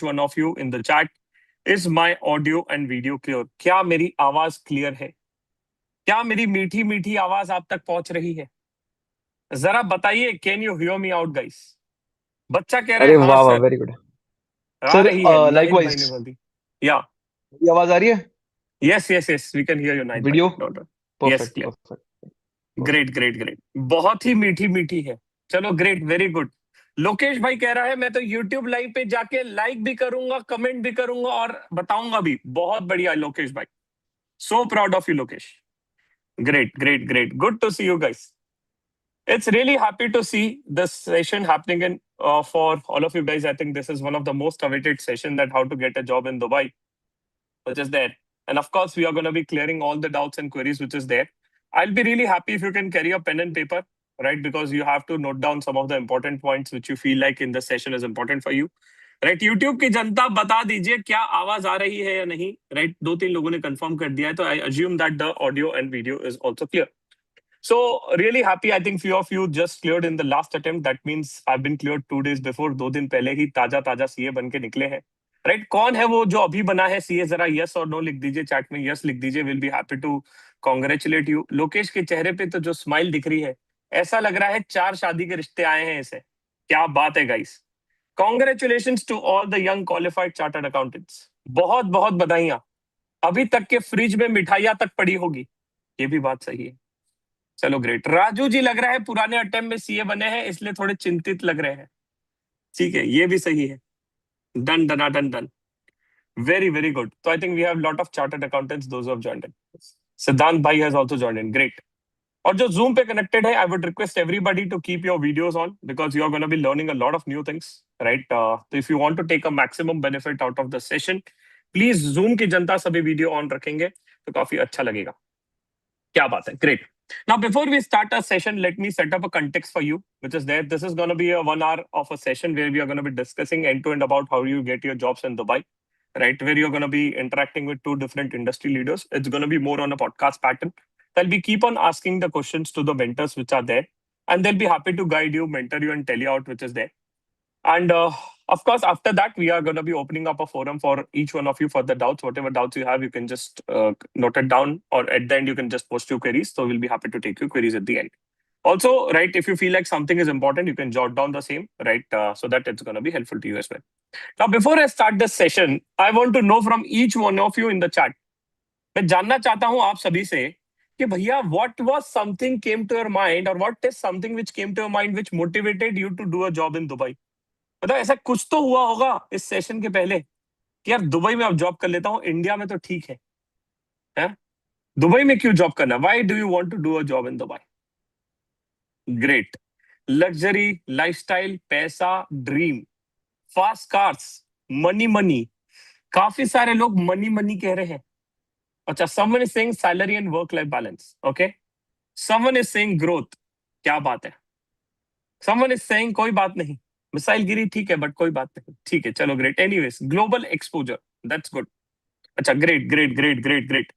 one of you in the chat. Is my audio and video clear? क्या मेरी आवाज clear है? क्या मेरी मीठी मीठी आवाज आप तक पहुंच रही है? जरा बताइए, can you hear me out guys? बच्चा कह रहा अरे है हाँ वाह वाह, सर, वेरी गुड आ सर। रही है। नाहिद भाई लाइकवाइज ने बोल दी। या ये आवाज आ रही है? Yes yes yes, we can hear you Nahid भाई, video dot. Yes, perfect clear. Perfect great perfect. Great great, बहुत ही मीठी मीठी है। चलो ग्रेट, वेरी गुड। लोकेश भाई कह रहा है मैं तो यूट्यूब लाइव पे जाके लाइक भी करूंगा, कमेंट भी करूंगा और बताऊंगा भी। बहुत बढ़िया लोकेश भाई, so proud of you Lokesh. Great, great, great. Good to see you guys. It's really happy to see this session happening in for all of you guys. I think this is one of the most awaited session, that how to get a job in Dubai, which is there. And of course, we are going to be clearing all the doubts and queries which is there. I'll be really happy if you can carry a pen and paper, right? Because you have to note down some of the important points which you feel like in the session is important for you. Right, YouTube की जनता बता दीजिए क्या आवाज आ रही है या नहीं। राइट, 2-3 लोगों ने कंफर्म कर दिया है, तो I assume that the audio and video is also clear. So really happy. I think few of you just cleared in the last attempt. That means I've been cleared 2 days before. 2 दिन पहले ही ताजा ताजा CA बन के निकले हैं। Right, कौन है वो जो अभी बना है सीए? जरा यस और नो लिख दीजिए चैट में। यस लिख दीजिए, will be happy to congratulate you. Lokesh के चेहरे पे तो जो स्माइल दिख रही है, ऐसा लग रहा है 4 शादी के रिश्ते आए हैं इसे। क्या बात है guys, congratulations to all the young qualified chartered accountants. बहुत बहुत बधाइयां। अभी तक के फ्रिज में मिठाइयां तक पड़ी होगी, ये भी बात सही है। चलो ग्रेट। राजू जी लग रहा है पुराने अटेम्प्ट में सीए बने हैं, इसलिए थोड़े चिंतित लग रहे हैं। ठीक है, ये भी सही है। Done done done done, very very good. तो I think we have lot of chartered accountants those who have joined in. Siddhant भाई has also joined in, great. और जो जूम पे कनेक्टेड है, I would request everybody to keep your videos on, because you are gonna be learning a lot of new things, right? तो if you want to take a maximum benefit out of the session, please zoom की जनता सभी video on रखेंगे तो काफी अच्छा लगेगा। क्या बात है, great. Now, before we start our session, let me set up a context for you, which is that this is going to be a 1 hour of a session where we are going to be discussing end to end about how you get your jobs in Dubai, right? Where you're going to be interacting with 2 different industry leaders. It's going to be more on a podcast pattern. They'll be keep on asking the questions to the mentors which are there, and they'll be happy to guide you, mentor you, and tell you out which is there. And of course, after that, we are going to be opening up a forum for each one of you for the doubts. Whatever doubts you have, you can just note it down, or at the end, you can just post your queries. So we'll be happy to take your queries at the end. Also, right, if you feel like something is important, you can jot down the same, right? So that it's going to be helpful to you as well. Now, before I start this session, I want to know from each one of you in the chat. मैं जानना चाहता हूं आप सभी से कि भैया, what was something came to your mind, or what is something which came to your mind which motivated you to do a job in Dubai? मतलब ऐसा कुछ तो हुआ होगा इस सेशन के पहले कि यार दुबई में अब जॉब कर लेता हूँ, इंडिया में तो ठीक है, हैं? दुबई में क्यों जॉब करना? Why do you want to do a job in Dubai? Great. Luxury lifestyle, पैसा, dream, fast cars, money money. काफी सारे लोग मनी मनी कह रहे हैं। अच्छा, someone is saying salary and work life balance. Okay, someone is saying growth. क्या बात है। समवन इज सेइंग कोई बात नहीं, मिसाइल गिरी ठीक है बट कोई बात नहीं। ठीक है, चलो great. Anyways, global exposure, that's good. अच्छा, great great great great great,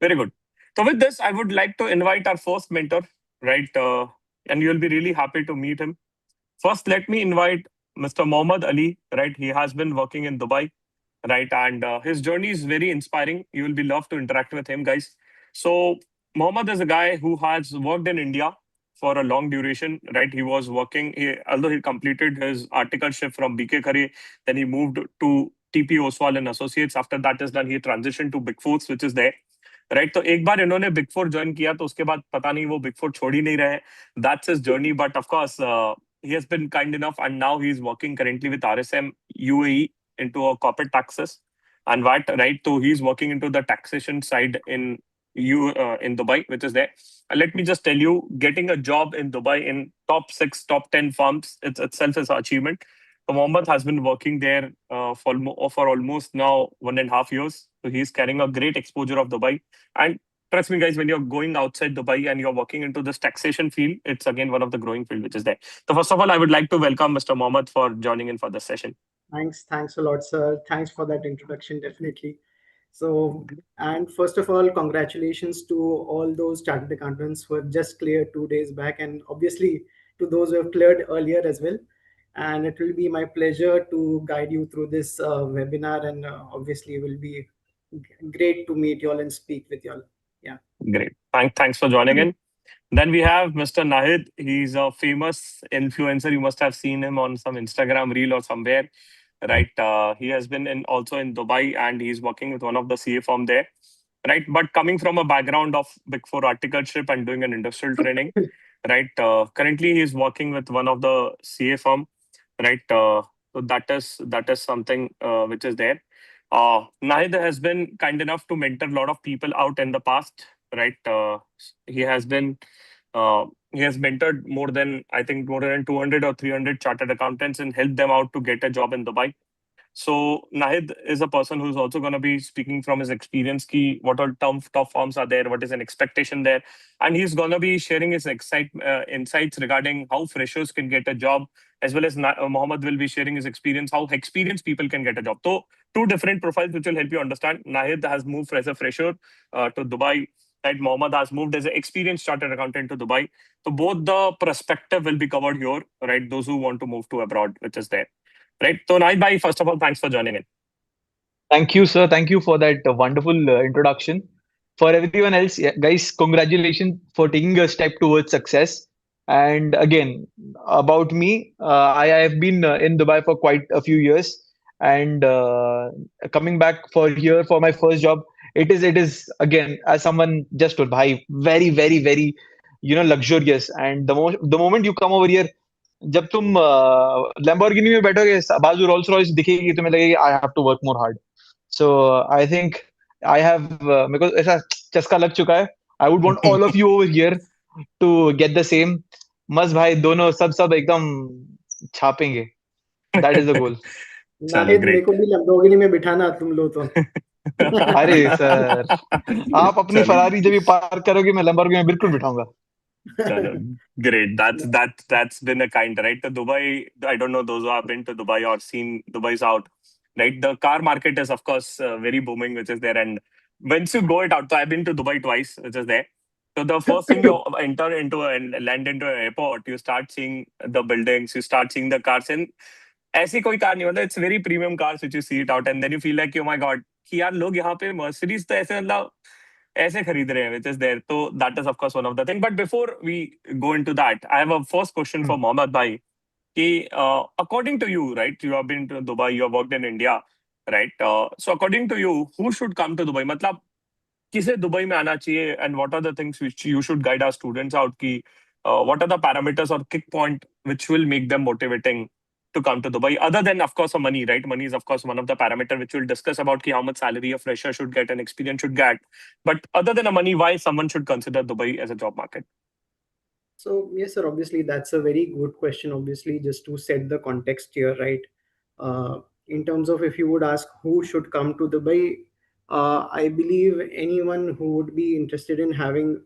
very good. So with this, I would like to invite our first mentor, right? And you'll be really happy to meet him. First, let me invite Mr. Mohammad Ali, right? He has been working in Dubai, right? And his journey is very inspiring. You will be love to interact with him, guys. So Mohammad is a guy who has worked in India for a long duration, right? He was working, although he completed his articleship from BK Khare, then he moved to TP Oswal and Associates. After that is done, he transitioned to Big Four, which is there. Right, तो एक बार इन्होंने big four join किया तो उसके बाद पता नहीं वो बिग फोर छोड़ ही नहीं रहे। That's his journey, but of course he has been kind enough and now he is working currently with RSM UAE into a corporate taxes and what, right? So he is working into the taxation side in Dubai, which is there. Let me just tell you, getting a job in Dubai in top 6, top 10 firms, it's itself is an achievement. So Mohammed has been working there for almost now 1.5 years. So he's carrying a great exposure of Dubai. And trust me, guys, when you're going outside Dubai and you're working into this taxation field, it's again one of the growing field which is there. So first of all, I would like to welcome Mr. Mohammed for joining in for this session. Thanks a lot, sir. Thanks for that introduction, definitely. So, and first of all, congratulations to all those chartered accountants who have just cleared 2 days back, and obviously to those who have cleared earlier as well. and it will be my pleasure to guide you through this webinar, and obviously it will be great to meet you all and speak with you all. Yeah. Great. Thanks for joining in. Then we have Mr. Nahid. He's a famous influencer. You must have seen him on some Instagram reel or somewhere, right? He has been also in Dubai, and he's working with one of the CA firm there, right? But coming from a background of Big Four articleship and doing an industrial training, right? Currently, he's working with one of the CA firm, right? So that is something which is there. Nahid has been kind enough to mentor a lot of people out in the past, right? He has been he has mentored more than, I think, more than 200 or 300 chartered accountants and helped them out to get a job in Dubai. So Nahid is a person who's also going to be speaking from his experience, ki what all top forms are there, what is an expectation there, and he's going to be sharing his insights regarding how freshers can get a job, as well as Mohammed will be sharing his experience, how experienced people can get a job. So two different profiles which will help you understand. Nahid has moved as a fresher to Dubai. Right, Mohammed has moved as an experienced chartered accountant to Dubai. So both the perspective will be covered here, right? Those who want to move to abroad, which is there. Right. So, Nahid bhai, first of all, thanks for joining in. Thank you, sir. Thank you for that wonderful introduction. For everyone else, yeah, guys, congratulations for taking a step towards success. And again, about me, I have been in Dubai for quite a few years, and coming back for here for my first job, it is again, as someone just told, bhai, very very very, luxurious. And the moment you come over here, जब तुम Lamborghini में बैठोगे, बाजू Rolls Royce दिखेगी, तुम्हें लगेगी I have to work more hard. So I think I have मेरे को ऐसा चस्का लग चुका है. I would want all of you over here to get the same. मस्त भाई, दोनों सब एकदम छापेंगे. That is the goal. चलो नाहिद, मेरे ग्रेट. को भी लैम्बोर्गिनी में बिठाना तुम लो तो. अरे सर, आप अपनी चलो फरारी जब भी पार्क करोगे, मैं लैम्बोर्गिनी में बिल्कुल बिठाऊंगा. चलो great. That's been a kind, right? The Dubai, I don't know those who have been to Dubai or seen Dubai's out, right? The car market is of course very booming, which is there. And once you go it out, so I've been to Dubai twice, which is there. So the first thing you enter into and land into an airport, you start seeing the buildings, you start seeing the cars, and ऐसी कोई car नहीं होता. It's very premium cars which you see it out, and then you feel like, oh my god, कि यार लोग यहाँ पे Mercedes तो ऐसे मतलब ऐसे खरीद रहे हैं, which is there. So that is of course one of the thing. But before we go into that, I have a first question for Mohammed bhai. Ki, according to you, right? You have been to Dubai, you have worked in India, right? So according to you, who should come to Dubai? मतलब किसे Dubai में आना चाहिए, and what are the things which you should guide our students out की what are the parameters or kick point which will make them motivating to come to Dubai, other than of course money, right? Money is of course one of the parameter which we'll discuss about ki how much salary a fresher should get and experience should get, but other than a money, why someone should consider Dubai as a job market? So yes, sir. Obviously, that's a very good question. Obviously, just to set the context here, right? In terms of if you would ask who should come to Dubai, I believe anyone who would be interested in having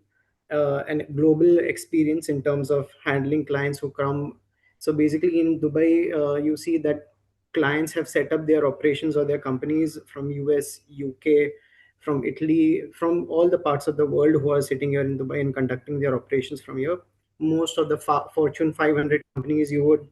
an global experience in terms of handling clients who come. So basically, in Dubai, you see that clients have set up their operations or their companies from US, UK, from Italy, from all the parts of the world who are sitting here in Dubai and conducting their operations from here. Most of the Fortune 500 companies, you would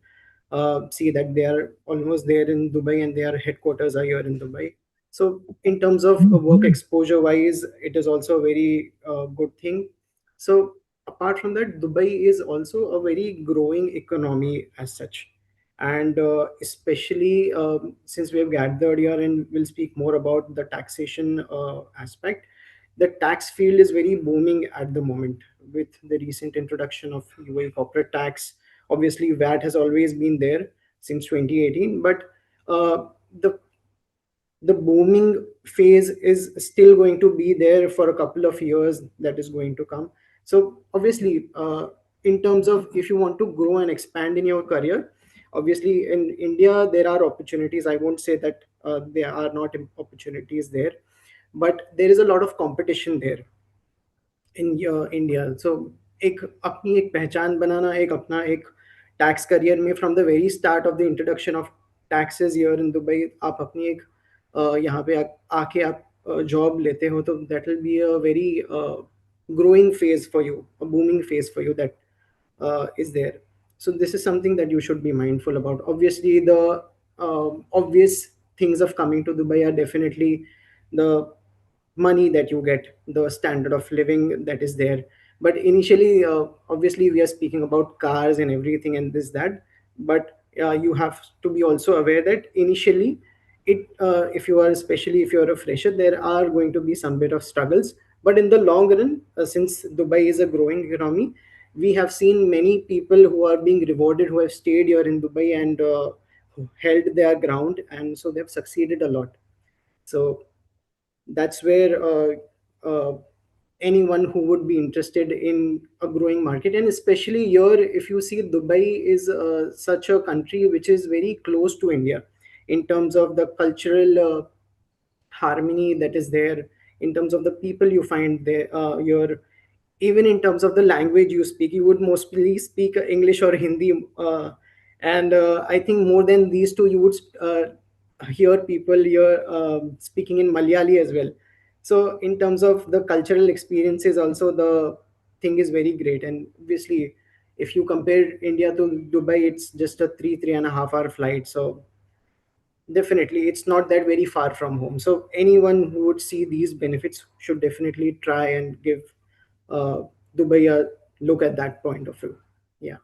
see that they are almost there in Dubai and their headquarters are here in Dubai. So in terms of work exposure wise, it is also a very good thing. So apart from that, Dubai is also a very growing economy as such. And especially since we have gathered here and we'll speak more about the taxation aspect, the tax field is very booming at the moment with the recent introduction of UAE corporate tax. Obviously, VAT has always been there since 2018, but the the booming phase is still going to be there for a couple of years that is going to come. So obviously, in terms of if you want to grow and expand in your career, obviously in India there are opportunities. I won't say that there are not opportunities there, but there is a lot of competition there in India. So एक अपनी एक पहचान बनाना, एक अपना एक tax career में from the very start of the introduction of taxes here in Dubai, आप अपनी एक यहाँ पे आके आप जॉब लेते हो, तो that will be a very growing phase for you, a booming phase for you that is there. So this is something that you should be mindful about. Obviously, the obvious things of coming to Dubai are definitely the money that you get, the standard of living that is there. But initially, obviously, we are speaking about cars and everything and this that. But you have to be also aware that initially, if you are, especially if you are a fresher, there are going to be some bit of struggles. But in the long run, since Dubai is a growing economy, we have seen many people who are being rewarded, who have stayed here in Dubai and who held their ground, and so they've succeeded a lot. So that's where anyone who would be interested in a growing market, and especially here, if you see, Dubai is such a country which is very close to India in terms of the cultural harmony that is there, in terms of the people you find there, your, even in terms of the language you speak, you would mostly speak English or Hindi, and I think more than these two, you would hear people here speaking in Malayali as well. So in terms of the cultural experiences also, the thing is very great. And obviously, if you compare India to Dubai, it's just a 3.5 hour flight. So definitely, it's not that very far from home. So anyone who would see these benefits should definitely try and give uh, Dubai a look at that point of view. Yeah.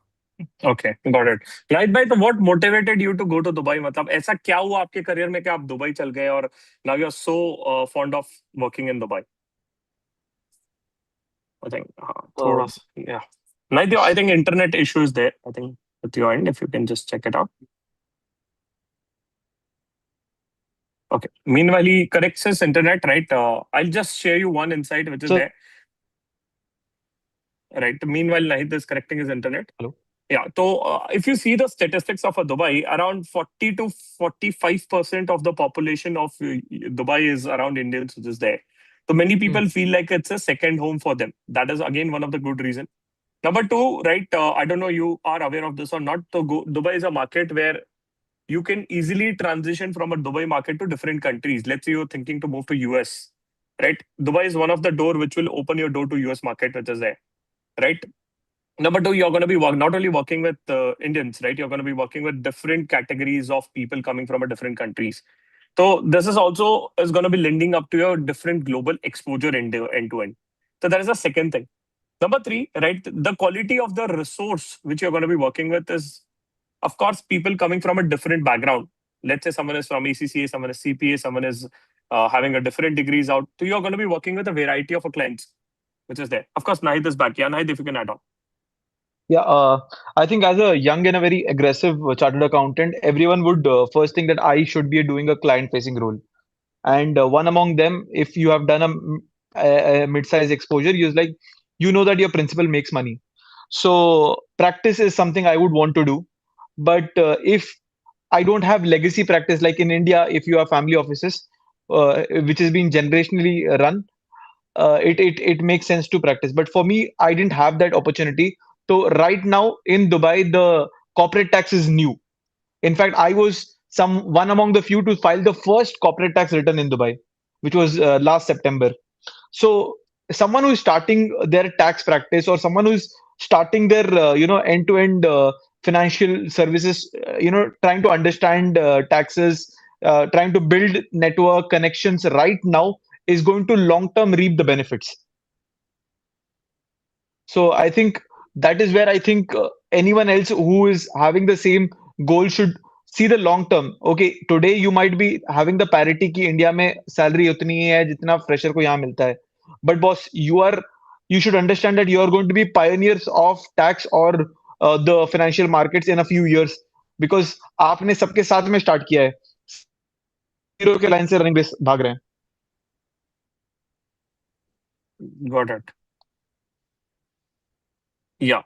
Okay, got it. Right, भाई, तो what motivated you to go to Dubai? मतलब ऐसा क्या हुआ आपके career में कि आप दुबई चल गए और now you're so fond of working in Dubai? I think थोड़ा सा, yeah. Naideo, I think internet issue is there. I think at your end, if you can just check it out. Okay. Meanwhile, he corrects his internet, right? I'll just share you one insight which is So, there. Right. Meanwhile, Nahid is correcting his internet. hello. Yeah. So if you see the statistics of a Dubai, around 40 to 45% of the population of Dubai is around Indians, which is there. So many people feel like it's a second home for them. That is again one of the good reasons. Number two, right? I don't know you are aware of this or not. So Dubai is a market where you can easily transition from a Dubai market to different countries. Let's say you're thinking to move to US, right? Dubai is one of the door which will open your door to US market, which is there, right? Number two, you're going to be not only working with Indians, right? You're going to be working with different categories of people coming from a different countries. So this is also is going to be lending up to your different global exposure end to end. So that is the second thing. Number three, right? The quality of the resource which you're going to be working with is, of course, people coming from a different background. Let's say someone is from ACCA, someone is CPA, someone is having a different degrees out. So you're going to be working with a variety of clients, which is there. Of course, Nahid is back. Yeah, Nahid, if you can add on. Yeah, I think as a young and a very aggressive chartered accountant, everyone would first think that I should be doing a client-facing role. And one among them, if you have done a mid-size exposure, you know that your principal makes money. So practice is something I would want to do. But if I don't have legacy practice, like in India, if you have family offices, which is being generationally run, it makes sense to practice. But for me, I didn't have that opportunity. So right now in Dubai, the corporate tax is new. In fact, I was one among the few to file the first corporate tax return in Dubai, which was last September. So someone who is starting their tax practice, or someone who is starting their end-to-end financial services, trying to understand taxes, trying to build network connections right now, is going to long-term reap the benefits. So I think that is where I think anyone else who is having the same goal should see the long term. Okay, today you might be having the parity कि India में salary उतनी ही है जितना fresher को यहाँ मिलता है. But boss, you should understand that you are going to be pioneers of tax or the financial markets in a few years, because आपने सबके साथ में start किया है. Zero के line से running base भाग रहे हैं. Got it. Yeah.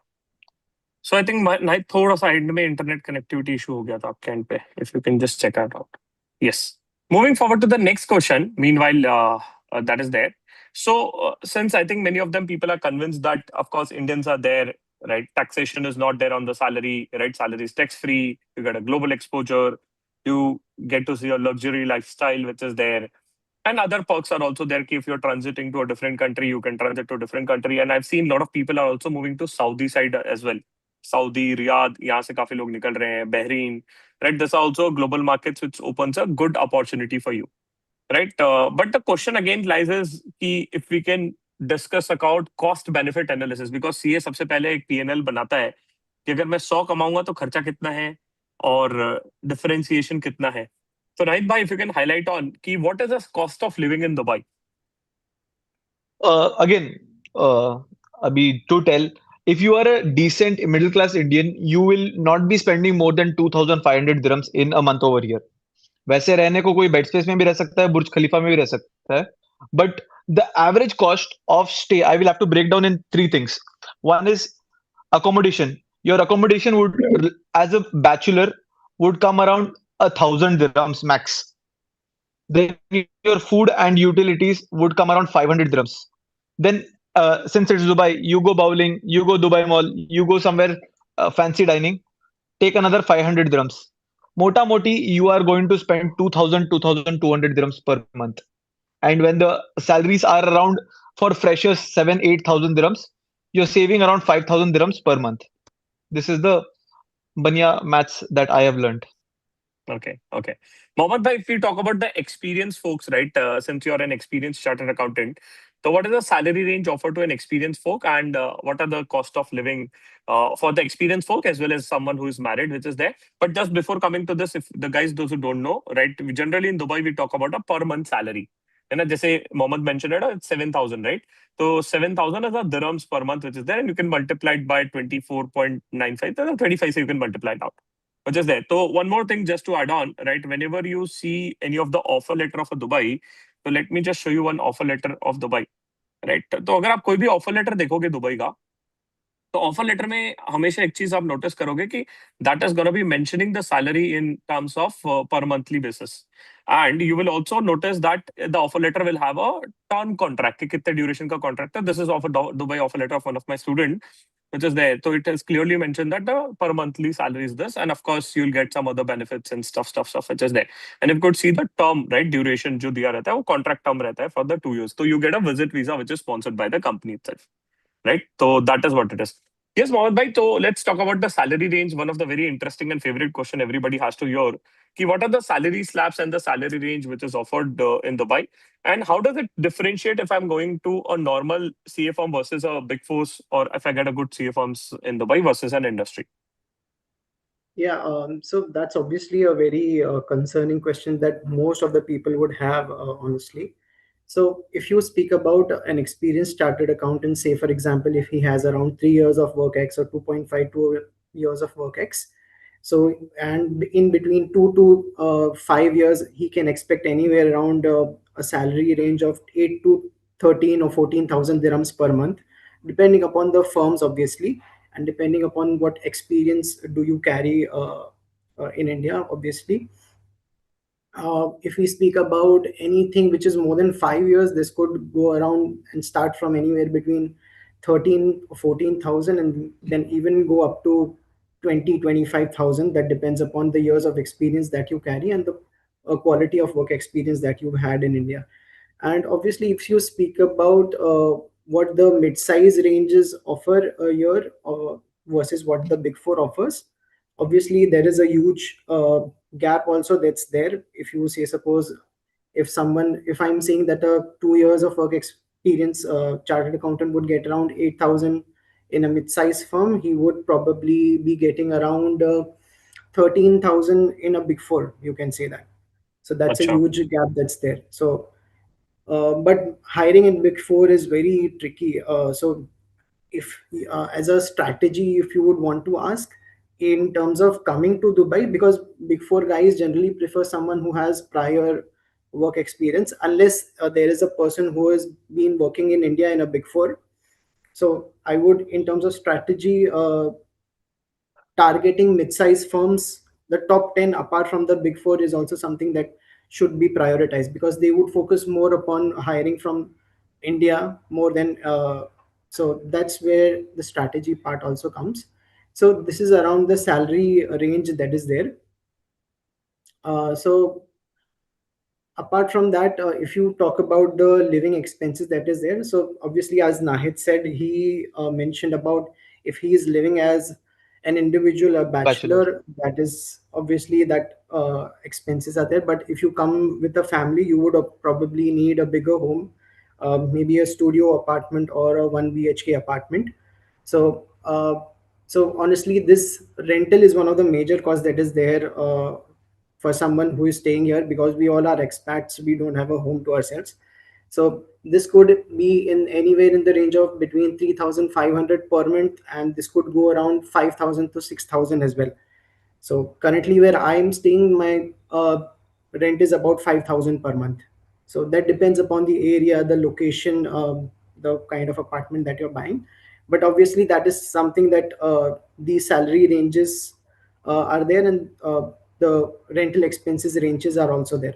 So I think my थोड़ा सा end में internet connectivity issue हो गया था आपके end पे. If you can just check that out. Yes. Moving forward to the next question. Meanwhile, that is there. So since I think many of them people are convinced that of course Indians are there, right? Taxation is not there on the salary, right? Salary is tax free. You get a global exposure. You get to see a luxury lifestyle which is there. And other perks are also there. If you're transiting to a different country, you can transit to a different country. And I've seen a lot of people are also moving to Saudi side as well. Saudi, Riyadh, यहाँ से काफी लोग निकल रहे हैं, Bahrain, right? These are also global markets which opens a good opportunity for you, right? But the question again lies is कि if we can discuss about cost benefit analysis, because CA सबसे पहले एक P&L बनाता है कि अगर मैं 100 कमाऊंगा तो खर्चा कितना है और डिफरेंशिएशन कितना है. So Rahit bhai, if you can highlight on कि what is the cost of living in Dubai? Again, Abhi, to tell, if you are a decent middle class Indian, you will not be spending more than 2,500 dirhams in a month over here. वैसे रहने को कोई bed space में भी रह सकता है, बुर्ज खलीफा में भी रह सकता है, but the average cost of stay I will have to break down in three things. One is accommodation. Your accommodation would, as a bachelor, would come around 1,000 dirhams max. Then your food and utilities would come around 500 dirhams. Then, since it's Dubai, you go bowling, you go Dubai Mall, you go somewhere fancy dining, take another 500 dirhams. Mota moti, you are going to spend 2,000, 2,200 dirhams per month. And when the salaries are around for freshers 7, 8,000 dirhams, you're saving around 5,000 dirhams per month. This is the Banya maths that I have learned. Okay, okay. Mohammed bhai, if we talk about the experienced folks, right? Since you're an experienced chartered accountant, so what is the salary range offered to an experienced folk, and what are the cost of living for the experienced folk as well as someone who is married, which is there? But just before coming to this, if the guys, those who don't know, right? We generally in Dubai we talk about a per month salary. And जैसे Mohammed mentioned it, it's 7,000, right? So 7,000 is a dirhams per month, which is there, and you can multiply it by 24.95. 25, so you can multiply it out, which is there. So one more thing just to add on, right? Whenever you see any of the offer letter of a Dubai, so let me just show you one offer letter of Dubai, right? तो अगर आप कोई भी offer letter देखोगे Dubai का, तो offer letter में हमेशा एक चीज आप नोटिस करोगे कि that is gonna be mentioning the salary in terms of per monthly basis. And you will also notice that the offer letter will have a term contract कि कितने ड्यूरेशन का कॉन्ट्रैक्ट है. This is of Dubai offer letter of one of my student which is there. So it has clearly mentioned that the per monthly salary is this, and of course you'll get some other benefits and stuff which is there. And you could see the term, right? Duration जो दिया रहता है वो contract term रहता है for the 2 years. So you get a visit visa which is sponsored by the company itself, right? So that is what it is. Yes, Mohammed bhai. So let's talk about the salary range. One of the very interesting and favorite question everybody has to hear. Ki what are the salary slabs and the salary range which is offered in Dubai? And how does it differentiate if I'm going to a normal CA firm versus a big four, or if I get a good CA firms in Dubai versus an industry? Yeah, so that's obviously a very concerning question that most of the people would have, honestly. So, if you speak about an experienced chartered accountant, say for example, if he has around 3 years of work X or 2.52 years of work X, so and in between 2 to 5 years, he can expect anywhere around a salary range of 8 to 13 or 14,000 dirhams per month, depending upon the firms, obviously, and depending upon what experience do you carry in India, obviously. If we speak about anything which is more than 5 years, this could go around and start from anywhere between 13 or 14,000 and then even go up to 20, 25,000. That depends upon the years of experience that you carry and the quality of work experience that you've had in India. And obviously, if you speak about what the mid-size ranges offer a year versus what the Big Four offers, obviously there is a huge gap also that's there. If you say, suppose, if I'm saying that a 2 years of work experience chartered accountant would get around 8,000 in a mid-size firm, he would probably be getting around 13,000 in a Big Four. You can say that. So that's a Acha. huge gap that's there. So but hiring in Big Four is very tricky. So, if as a strategy, if you would want to ask in terms of coming to Dubai, because Big Four guys generally prefer someone who has prior work experience, unless there is a person who has been working in India in a Big Four. So, I would, in terms of strategy, targeting mid-sized firms, the top 10 apart from the Big Four is also something that should be prioritized because they would focus more upon hiring from India more than so that's where the strategy part also comes. So this is around the salary range that is there. So apart from that, if you talk about the living expenses that is there, so obviously as Nahid said, he mentioned about if he is living as an individual, a Bachelor. bachelor, that is obviously that expenses are there. But if you come with a family, you would probably need a bigger home, maybe a studio apartment or a 1 BHK apartment. So, so honestly, this rental is one of the major costs that is there for someone who is staying here, because we all are expats. We don't have a home to ourselves. So this could be in anywhere in the range of between 3,500 per month, and this could go around 5,000 to 6,000 as well. So currently, where I am staying, my rent is about 5,000 per month. So that depends upon the area, the location, the kind of apartment that you're buying. But obviously, that is something that the salary ranges are there, and the rental expenses ranges are also there.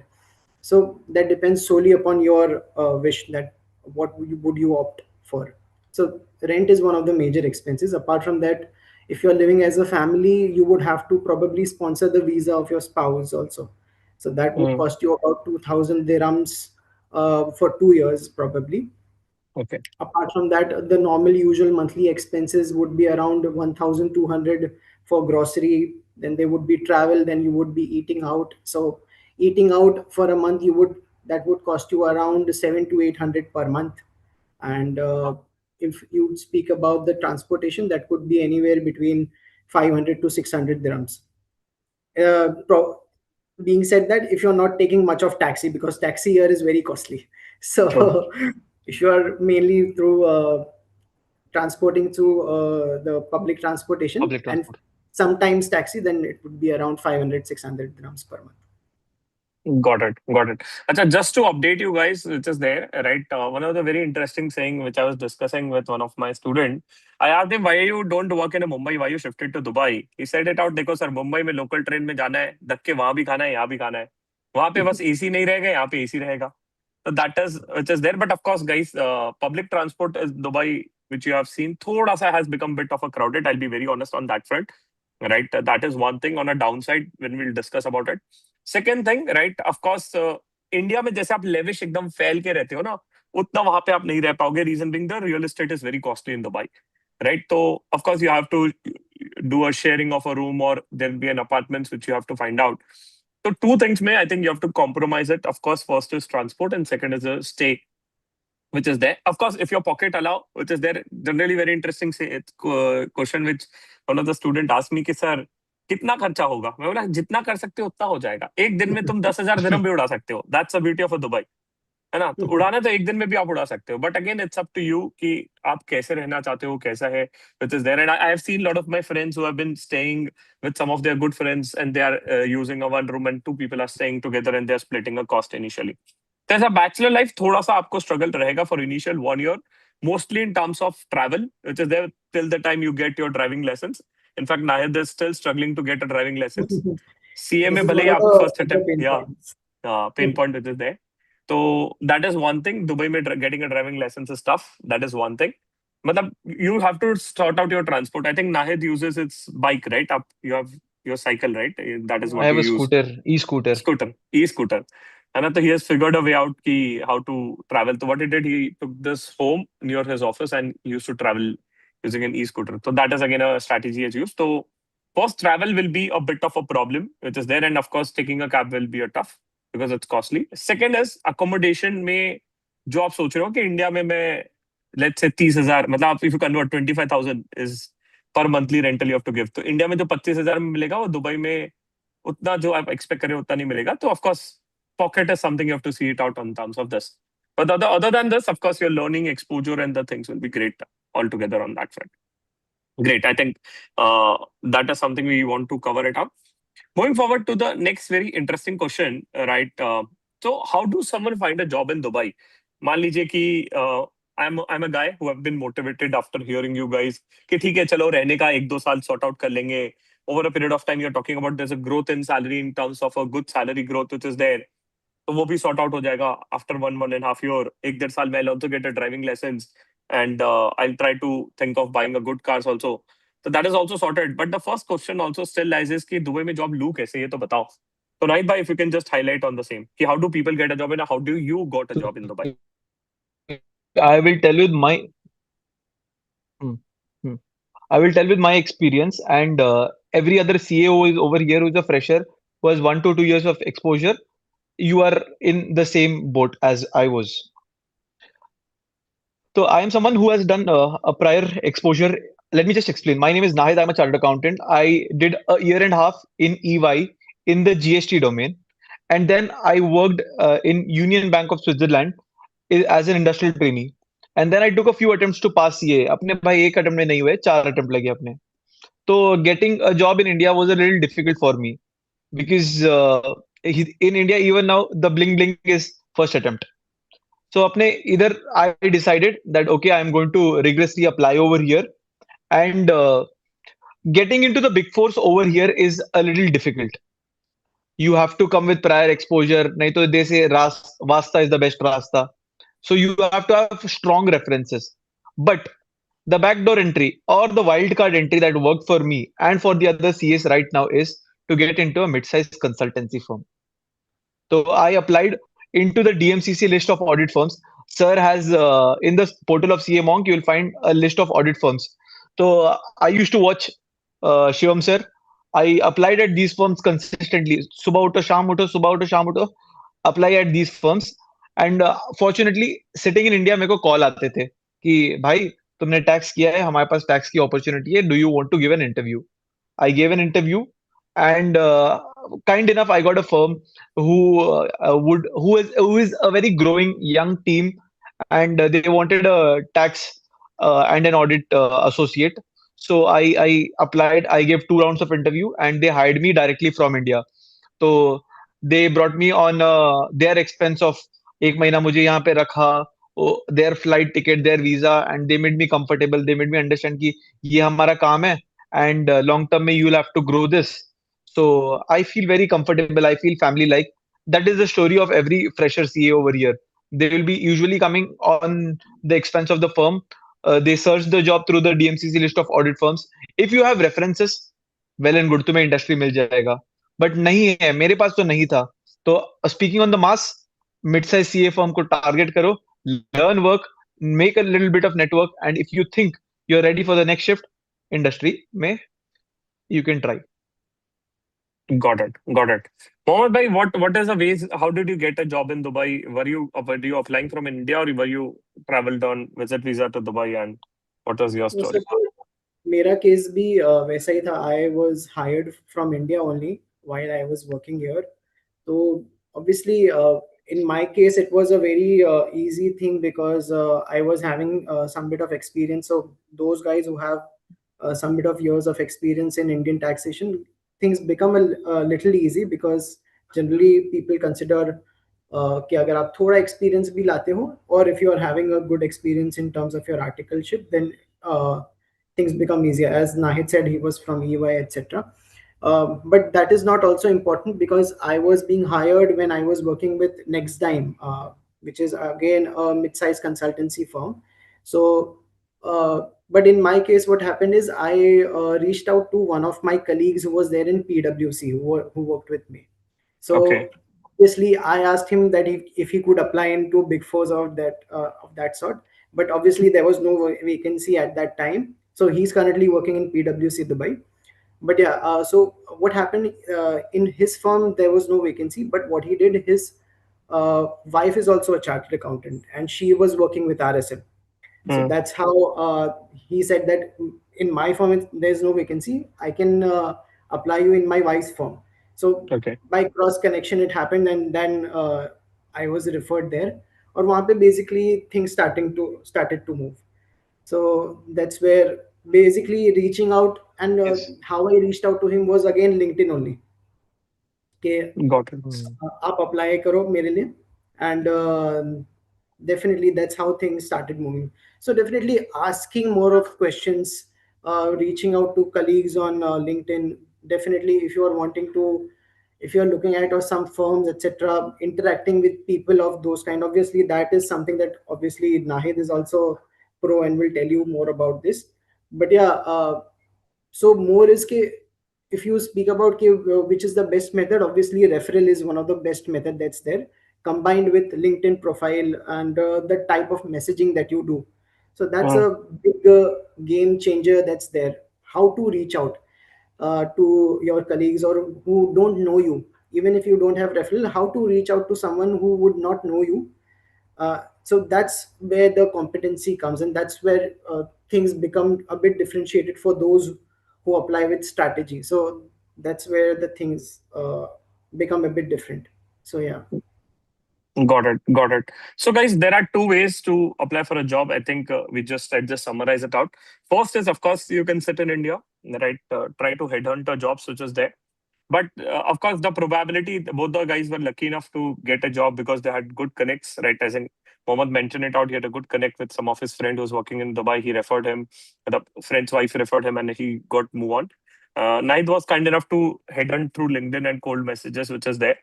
So that depends solely upon your wish, that what would you opt for. So rent is one of the major expenses. Apart from that, if you're living as a family, you would have to probably sponsor the visa of your spouse also. So that would Mm. cost you about 2,000 dirhams for 2 years probably. Okay. Apart from that, the normal usual monthly expenses would be around 1,200 for grocery. Then there would be travel. Then you would be eating out. So eating out for a month, you would that would cost you around 7 to 800 per month. And if you speak about the transportation, that could be anywhere between 500 to 600 dirhams. Being said that, if you're not taking much of taxi, because taxi here is very costly. True. So if you are mainly through transporting through the public transportation Public and transport. sometimes taxi, then it would be around 500 600 grams per month. Got it. Got it. Acha, just to update you guys, which is there, right? One of the very interesting saying which I was discussing with one of my student, I asked him why you don't work in a Mumbai, why you shifted to Dubai. He said it out, देखो sir Mumbai में local train में जाना है, धक्के वहां भी खाना है, यहाँ भी खाना है. वहां पे बस एसी नहीं रहेगा, यहाँ पे एसी रहेगा. So that is which is there. But of course, guys, public transport is Dubai, which you have seen, thoda sa has become a bit of a crowded. I'll be very honest on that front, right? That is one thing on a downside when we'll discuss about it. Second thing, right? Of course, India में जैसे आप lavish एकदम फैल के रहते हो ना, उतना वहां पे आप नहीं रह पाओगे. Reason being the real estate is very costly in Dubai, right? So of course you have to do a sharing of a room, or there'll be an apartments which you have to find out. So two things may I think you have to compromise it. Of course, first is transport and second is a stay, which is there. Of course, if your pocket allow, which is there, generally very interesting say it's question which one of the student asked me कि sir कितना खर्चा होगा. मैं बोला जितना कर सकते हो उतना हो जाएगा. एक दिन में तुम 10,000 दिरहम भी उड़ा सकते हो. That's the beauty of a Dubai. है ना. तो उड़ाना तो एक दिन में भी आप उड़ा सकते हो. But again, it's up to you कि आप कैसे रहना चाहते हो, कैसा है, which is there. And I have seen a lot of my friends who have been staying with some of their good friends, and they are using a one room, and two people are staying together, and they are splitting a cost initially. So as a bachelor life, थोड़ा सा आपको struggle रहेगा for initial 1 year, mostly in terms of travel, which is there till the time you get your driving license. In fact, Nahid is still struggling to get a driving license. CA This में is भले one he of आप the first other attempt, pain yeah, points. pain point which is there. So that is one thing. Dubai में getting a driving license is tough. That is one thing. मतलब you have to sort out your transport. I think Nahid uses its bike, right? Up you have your cycle, right? That is I what have you a use. scooter, e-scooter. Scooter, e-scooter. And so he has figured a way out how to travel. So what he did, he took this home near his office and he used to travel using an e-scooter. So that is again a strategy as used. So first travel will be a bit of a problem, which is there. And of course, taking a cab will be a tough because it's costly. Second is accommodation में जो आप सोच रहे हो कि India में मैं let's say 30,000 मतलब आप if you convert 25,000 is per monthly rental you have to give. तो इंडिया में जो 25,000 में मिलेगा वो दुबई में उतना जो आप एक्सपेक्ट करें उतना नहीं मिलेगा. तो of course pocket is something you have to see it out on terms of this. But other than this, of course, your learning exposure and the things will be great altogether on that front. Great. I think that is something we want to cover it up. Moving forward to the next very interesting question, right? So how do someone find a job in Dubai? मान लीजिए कि I'm a guy who have been motivated after hearing you guys कि ठीक है चलो रहने का 1-2 साल sort out कर लेंगे. Over a period of time, you're talking about there's a growth in salary in terms of a good salary growth which is there. तो वो भी sort out हो जाएगा after 1.5 year. 1-1.5 साल में I'll also get a driving license, and I'll try to think of buying a good cars also. So that is also sorted. But the first question also still lies is कि Dubai में job लूँ कैसे, ये तो बताओ. So Naid bhai, if you can just highlight on the same, कि how do people get a job and how do you got a job in Dubai? I will tell you my. Hmm, hmm. I will tell with my experience, and every other CAO is over here who is a fresher who has 1 to 2 years of exposure. You are in the same boat as I was. So I am someone who has done a prior exposure. Let me just explain. My name is Nahid. I'm a chartered accountant. I did a year and a half in EY in the GST domain, and then I worked in Union Bank of Switzerland as an industrial trainee. And then I took a few attempts to pass CA. अपने भाई एक attempt में नहीं हुए, 4 attempt लगे अपने. So getting a job in India was a little difficult for me because in India even now the bling bling is first attempt. So अपने either I decided that okay, I'm going to rigorously apply over here, and getting into the big fours over here is a little difficult. You have to come with prior exposure. नहीं तो they say Vasta is the best Rasta. So you have to have strong references. But the backdoor entry or the wildcard entry that worked for me and for the other CS right now is to get into a mid-sized consultancy firm. So I applied into the DMCC list of audit firms. Sir has in the portal of CA Monk, you will find a list of audit firms. So I used to watch Shivam sir. I applied at these firms consistently. सुबह उठो शाम उठो सुबह उठो शाम उठो apply at these firms. And fortunately sitting in India मेरे को call आते थे कि भाई तुमने टैक्स किया है हमारे पास टैक्स की अपॉर्चुनिटी है, do you want to give an interview? I gave an interview, and kind enough I got a firm who is a very growing young team, and they wanted a tax and an audit associate. So I applied. I gave 2 rounds of interview, and they hired me directly from India. So they brought me on their expense of एक महीना मुझे यहाँ पे रखा, their flight ticket, their visa, and they made me comfortable. They made me understand कि ये हमारा काम है, and long term में you'll have to grow this. So I feel very comfortable. I feel family like. That is the story of every fresher CA over here. They will be usually coming on the expense of the firm. They search the job through the DMCC list of audit firms. If you have references, well and good, तुम्हें industry मिल जाएगा. But नहीं है, मेरे पास तो नहीं था. तो speaking on the mass, mid-size CA firm को target करो, learn work, make a little bit of network, and if you think you're ready for the next shift, industry में you can try. Got it. Got it. Mohammed bhai, what is the ways? How did you get a job in Dubai? Were you applying from India, or were you traveled on visit visa to Dubai? And what was your No, story? sir, मेरा case भी वैसा ही था. I was hired from India only while I was working here. So obviously, in my case, it was a very easy thing because I was having some bit of experience. So those guys who have some bit of years of experience in Indian taxation, things become a little easy because generally people consider कि अगर आप थोड़ा experience भी लाते हो, or if you are having a good experience in terms of your articleship, then things become easier. As Nahid said, he was from EY, etc. But that is not also important because I was being hired when I was working with Nextdime, which is again a mid-sized consultancy firm. So, but in my case, what happened is I reached out to one of my colleagues who was there in PwC, who worked with me. So Okay. obviously, I asked him that if he could apply into Big Fours of that sort. But obviously, there was no vacancy at that time. So he's currently working in PwC Dubai. But yeah, so what happened in his firm, there was no vacancy. But what he did, his wife is also a chartered accountant, and she was working with RSM. So Hmm. that's how he said that in my firm there's no vacancy. I can apply you in my wife's firm. So Okay. by cross connection it happened, and then I was referred there. Or वहाँ पे basically things started to move. So that's where basically reaching out, and Yes. how I reached out to him was again LinkedIn only. कि Got it. Hmm. आप apply करो मेरे लिए, and definitely that's how things started moving. So definitely asking more of questions, reaching out to colleagues on LinkedIn. Definitely, if you are wanting to, if you are looking at or some firms, etc., interacting with people of those kind, obviously that is something that obviously Nahid is also pro and will tell you more about this. But yeah, so more is ke, if you speak about which is the best method, obviously referral is one of the best method that's there, combined with LinkedIn profile and the type of messaging that you do. So that's Mm. a big game changer that's there. How to reach out to your colleagues or who don't know you, even if you don't have referral, how to reach out to someone who would not know you. So that's where the competency comes, and that's where things become a bit differentiated for those who apply with strategy. So that's where the things become a bit different. So yeah. Got it. Got it. So, guys, there are two ways to apply for a job. I think I just summarize it out. First is, of course, you can sit in India, right? Try to headhunt a job which is there. But of course, the probability, both the guys were lucky enough to get a job because they had good connects, right? As in Mohammed mentioned it out, he had a good connect with some of his friend who's working in Dubai. He referred him, the friend's wife referred him, and he got move on. Naid was kind enough to headhunt through LinkedIn and cold messages, which is there.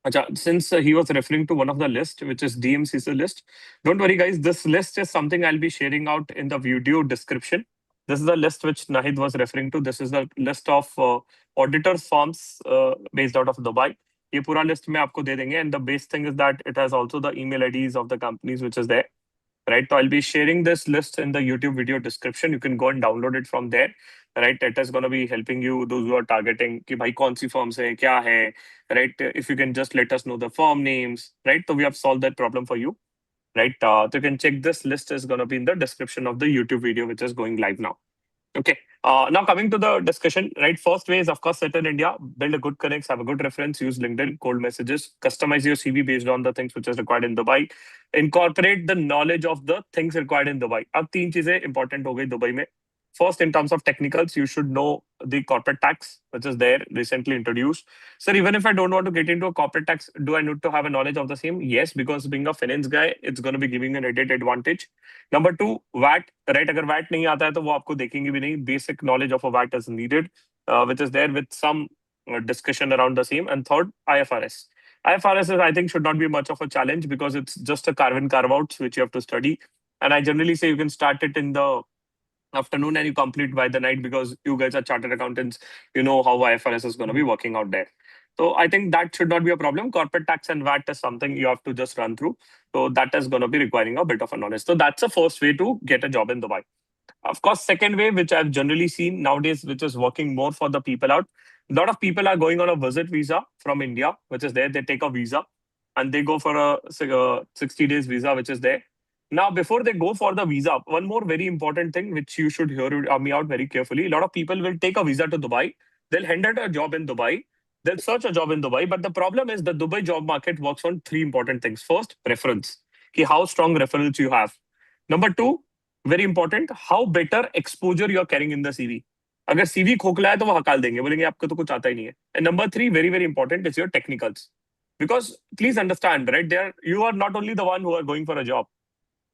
Acha, since he was referring to one of the list, which is DMCC list, don't worry, guys. This list is something I'll be sharing out in the video description. This is the list which Nahid was referring to. This is the list of auditor firms based out of Dubai. ये पूरा list में आपको दे देंगे, and the best thing is that it has also the email IDs of the companies which is there, right? So I'll be sharing this list in the YouTube video description. You can go and download it from there, right? It is going to be helping you, those who are targeting कि भाई कौन सी firms है, क्या है, right? If you can just let us know the firm names, right? So we have solved that problem for you, right? So you can check this list is going to be in the description of the YouTube video, which is going live now. Okay. Now coming to the discussion, right? First way is of course sit in India, build a good connects, have a good reference, use LinkedIn, cold messages, customize your CV based on the things which is required in Dubai, incorporate the knowledge of the things required in Dubai. अब तीन चीजें important हो गई Dubai में. First, in terms of technicals, you should know the corporate tax, which is there recently introduced. Sir, even if I don't want to get into a corporate tax, do I need to have a knowledge of the same? Yes, because being a finance guy, it's going to be giving an added advantage. Number two VAT right अगर VAT नहीं आता है तो वो आपको देखेंगे भी नहीं basic knowledge of a VAT is needed which is there with some discussion around the same. And third, IFRS. IFRS is, I think, should not be much of a challenge because it's just a carve in carve outs which you have to study. And I generally say you can start it in the afternoon and you complete by the night because you guys are chartered accountants. You know how IFRS is going to be working out there. So I think that should not be a problem. Corporate tax and VAT is something you have to just run through. So that is going to be requiring a bit of a knowledge. So that's the first way to get a job in Dubai. Of course, second way, which I've generally seen nowadays, which is working more for the people out. A lot of people are going on a visit visa from India, which is there. They take a visa and they go for a 60 days visa, which is there. Now, before they go for the visa, one more very important thing, which you should hear me out very carefully. A lot of people will take a visa to Dubai. They'll hand out a job in Dubai. They'll search a job in Dubai. But the problem is the Dubai job market works on three important things. First, reference. Ki how strong reference you have. Number two, very important, how better exposure you are carrying in the CV. अगर CV खोखला है तो वो हकाल देंगे, बोलेंगे आपको तो कुछ आता ही नहीं है. And number three, very very important, is your technicals. Because please understand, right? There you are not only the one who are going for a job.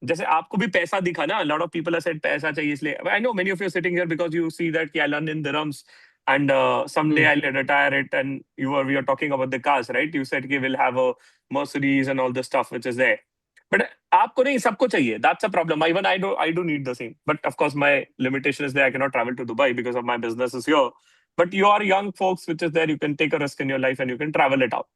जैसे आपको भी पैसा दिखा ना, a lot of people have said पैसा चाहिए इसलिए. I know many of you are sitting here because you see that I learn in dirhams and someday I'll retire it. And we are talking about the cars, right? You said we'll have a Mercedes and all the stuff which is there. But आपको नहीं सबको चाहिए. That's a problem. Even I do need the same. But of course, my limitation is there. I cannot travel to Dubai because of my business is here. But you are young folks, which is there. You can take a risk in your life and you can travel it out.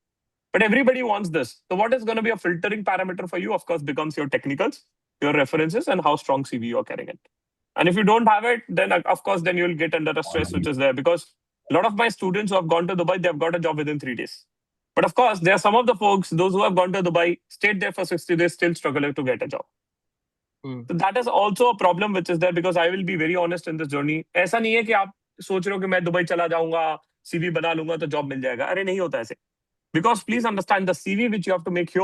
But everybody wants this. So what is going to be a filtering parameter for you, of course, becomes your technicals, your references, and how strong CV you are carrying it. And if you don't have it, then of course, then you'll get under a stress, which is there. Because a lot of my students who have gone to Dubai, they've got a job within 3 days. But of course, there are some of the folks, those who have gone to Dubai, stayed there for 60 days, still struggling to get a job. So that is also a problem which is there because I will be very honest in this journey. ऐसा नहीं है कि आप सोच रहे हो कि मैं दुबई चला जाऊंगा, CV बना लूंगा तो जॉब मिल जाएगा. अरे नहीं होता ऐसे. Because please understand, the CV which you have to make here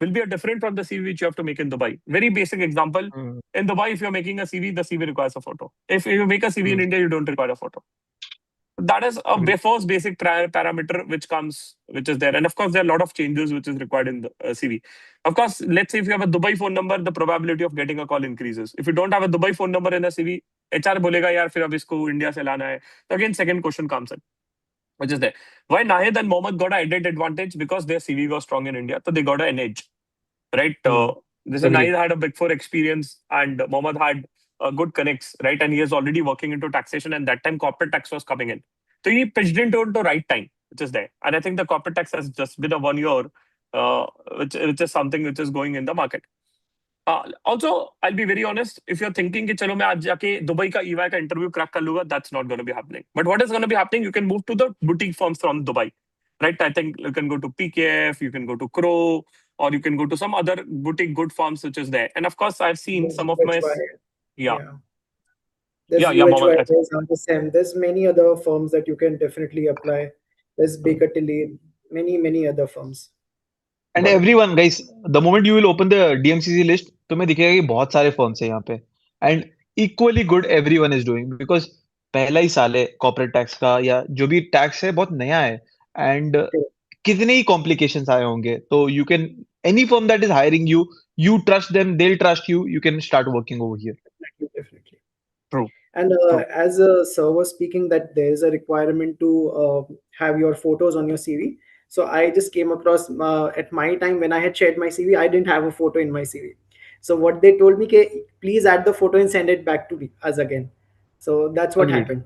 will be a different from the CV which you have to make in Dubai. Very basic example. In Dubai, if you're making a CV, the CV requires a photo. If you make a CV in India, you don't require a photo. That is a first basic parameter which is there. And of course, there are a lot of changes which is required in the CV. Of course, let's say if you have a Dubai phone number, the probability of getting a call increases. If you don't have a Dubai phone number in a CV, HR बोलेगा यार फिर अब इसको India से लाना है. So again, second question comes in, which is there. Why Nahid and Mohammed got an added advantage? Because their CV was strong in India, so they got an edge, right? This is Agree. Nahid had a Big Four experience and Mohammed had good connects, right? And he is already working into taxation, and that time corporate tax was coming in. So he pitched into it the right time, which is there. And I think the corporate tax has just been a 1 year, which is something which is going in the market. Also, I'll be very honest. If you're thinking कि चलो मैं आज जाके Dubai का EY का interview crack कर लूँगा, that's not going to be happening. But what is going to be happening? You can move to the boutique firms from Dubai, right? I think you can go to PKF, you can go to Crow, or you can go to some other boutique good firms which is there. And of course, I've seen There's some of my UHY. yeah Yeah. There's yeah UHY, Mohammed. there's RSM, there's many other firms that you can definitely apply. There's Baker Tilly, many other firms. And Got it. everyone, guys, the moment you will open the DMCC list, तुम्हें दिखेगा कि बहुत सारे firms हैं यहाँ पे. And equally good everyone is doing because पहला ही साल है corporate tax का या जो भी tax है बहुत नया है. And कितने ही complications आए होंगे. So you can, any firm that is hiring you, you trust them, they'll trust you, you can start working over here. Definitely. True. And True. as a server speaking, that there is a requirement to have your photos on your CV. So I just came across at my time when I had shared my CV, I didn't have a photo in my CV. So what they told me, ke, please add the photo and send it back to me us again. So that's what Agreed. happened.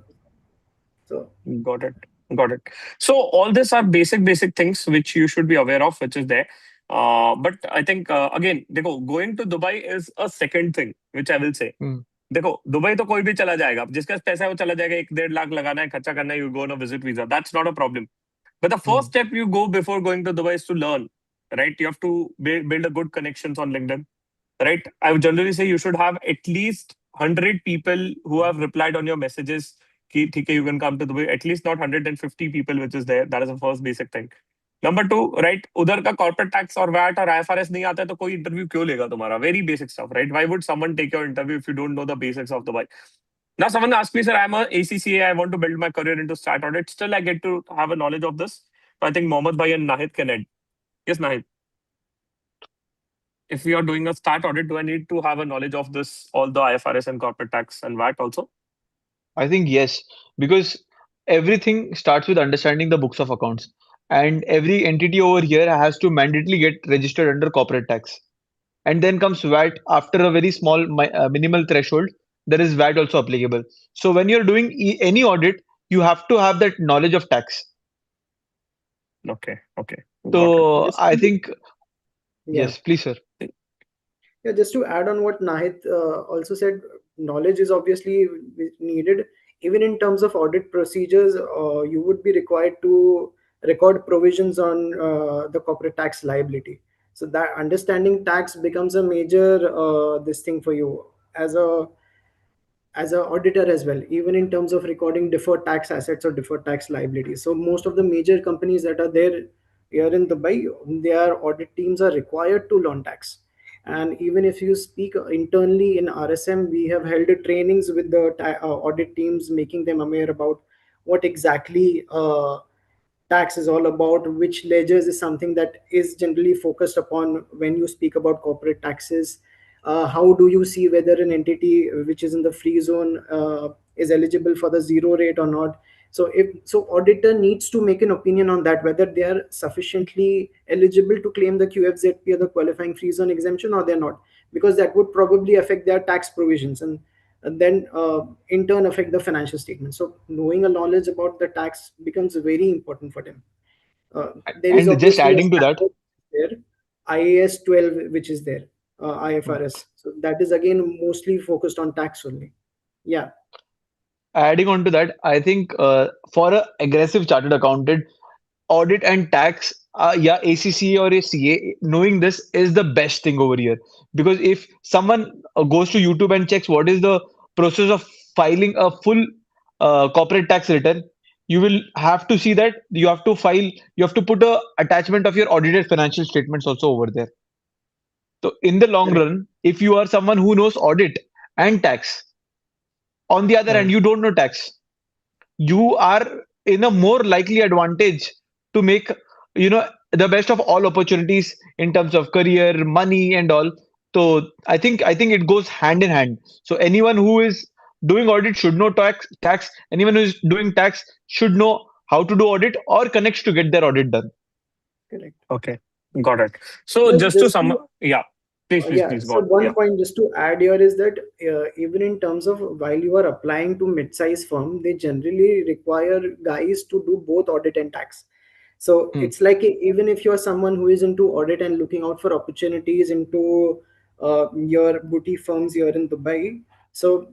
So Got it. Got it. So all these are basic things which you should be aware of, which is there. But I think again, देखो, going to Dubai is a second thing, which I will say. Hmm. देखो, Dubai तो कोई भी चला जाएगा, जिसका पैसा है वो चला जाएगा, 1-1.5 लाख लगाना है, खर्चा करना है, you go on a visit visa. That's not a problem. But the first step you go before going to Dubai is to learn, right? You have to build a good connections on LinkedIn, right? I would generally say you should have at least 100 people who have replied on your messages. कि ठीक है, you can come to Dubai. At least not 150 people, which is there. That is the first basic thing. Number two, right? उधर का corporate tax और VAT और IFRS नहीं आता है तो कोई interview क्यों लेगा तुम्हारा? Very basic stuff, right? Why would someone take your interview if you don't know the basics of Dubai? Now, someone asked me, sir, I'm a ACCA. I want to build my career into stat audit. Still, I get to have a knowledge of this. So I think Mohammed Bhai and Nahid can add. Yes, Nahid. If we are doing a stat audit, do I need to have a knowledge of this, all the IFRS and corporate tax and VAT also? I think yes, because everything starts with understanding the books of accounts, and every entity over here has to mandatorily get registered under corporate tax. And then comes VAT after a very small minimal threshold. There is VAT also applicable. So when you're doing any audit, you have to have that knowledge of tax. Okay. Got it. So just I to, think yeah. yes, please, sir. Yeah, just to add on what Nahid also said, knowledge is obviously needed. Even in terms of audit procedures, you would be required to record provisions on the corporate tax liability. So that understanding tax becomes a major this thing for you as an auditor as well, even in terms of recording deferred tax assets or deferred tax liabilities. So most of the major companies that are there here in Dubai, their audit teams are required to learn tax. And even if you speak internally in RSM, we have held trainings with the audit teams, making them aware about what exactly tax is all about, which ledgers is something that is generally focused upon when you speak about corporate taxes. How do you see whether an entity which is in the free zone is eligible for the zero rate or not? So if so, auditor needs to make an opinion on that, whether they are sufficiently eligible to claim the QFZP or the qualifying free zone exemption, or they're not, because that would probably affect their tax provisions and then in turn affect the financial statement. So knowing a knowledge about the tax becomes very important for them. There is And just obviously a adding to that, standard there, IAS 12, which is there, IFRS. So that is again mostly focused on tax only. Yeah. adding on to that, I think for a aggressive chartered accountant, audit and tax, yeah, ACCA or a CA, knowing this is the best thing over here. Because if someone goes to YouTube and checks what is the process of filing a full corporate tax return, you will have to see that you have to file, you have to put a attachment of your audited financial statements also over there. So in the long Correct. run, if you are someone who knows audit and tax, on the other hand, you don't know tax, you are in a more likely advantage to make the best of all opportunities in terms of career, money, and all. So I think it goes hand in hand. So anyone who is doing audit should know tax. Anyone who is doing tax should know how to do audit or connects to get their audit done. Correct. Okay. Got it. So Plus, just to just sum to up, yeah. Please, yeah, please go so on. one Yeah. point just to add here is that even in terms of while you are applying to mid-size firm, they generally require guys to do both audit and tax. So Hmm. it's like even if you're someone who is into audit and looking out for opportunities into your boutique firms here in Dubai. So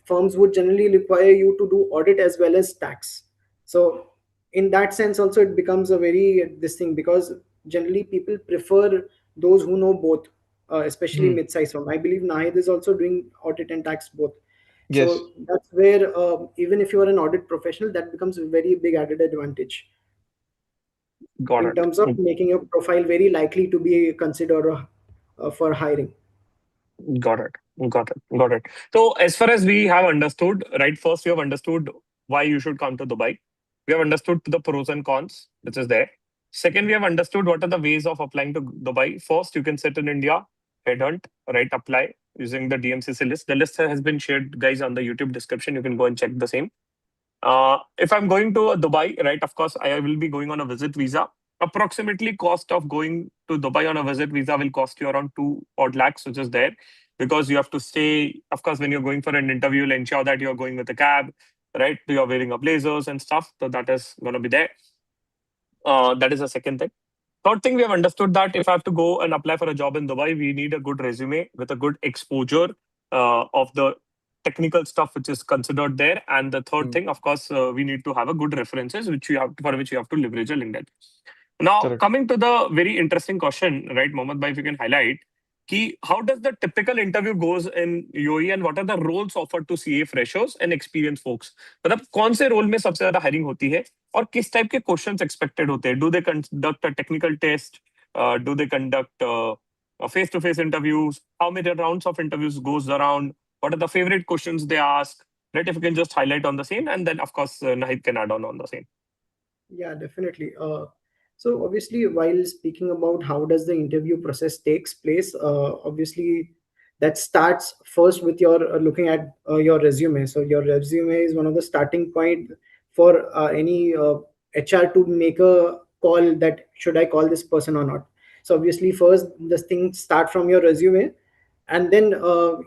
firms would generally require you to do audit as well as tax. So in that sense also it becomes a very this thing, because generally people prefer those who know both, especially Hmm. mid-size firm. I believe Nahid is also doing audit and tax both. Yes, So that's where even if you are an audit professional, that becomes a very big added advantage Got in it. terms of making your profile very likely to be considered for hiring. Got it. Got it. Got it. So, as far as we have understood, right, first we have understood why you should come to Dubai. We have understood the pros and cons, which is there. Second, we have understood what are the ways of applying to Dubai. First, you can sit in India, headhunt, right, apply using the DMCC list. The list has been shared, guys, on the YouTube description. You can go and check the same. If I'm going to Dubai, right, of course, I will be going on a visit visa. Approximately cost of going to Dubai on a visit visa will cost you around 2 odd lakhs, which is there because you have to stay. Of course, when you're going for an interview, you'll ensure that you're going with a cab, right? You're wearing a blazers and stuff. So that is going to be there. That is the second thing. Third thing, we have understood that if I have to go and apply for a job in Dubai, we need a good resume with a good exposure of the technical stuff which is considered there. And the third hmm, thing, of course, we need to have a good references which you have for which you have to leverage a LinkedIn. Now, correct. coming to the very interesting question, right, Mohammed bhai, if you can highlight, ki how does the typical interview goes in UAE and what are the roles offered to CA freshers and experienced folks? मतलब कौन से role में सबसे ज्यादा hiring होती है और किस टाइप के क्वेश्चंस एक्सपेक्टेड होते हैं? Do they conduct a technical test? Do they conduct face to face interviews? How many rounds of interviews goes around? What are the favorite questions they ask? Right, if you can just highlight on the same, and then of course Nahid can add on the same. Yeah, definitely. So obviously, while speaking about how does the interview process takes place, obviously that starts first with your looking at your resume. So your resume is one of the starting point for any HR to make a call that should I call this person or not. So obviously, first this thing start from your resume, and then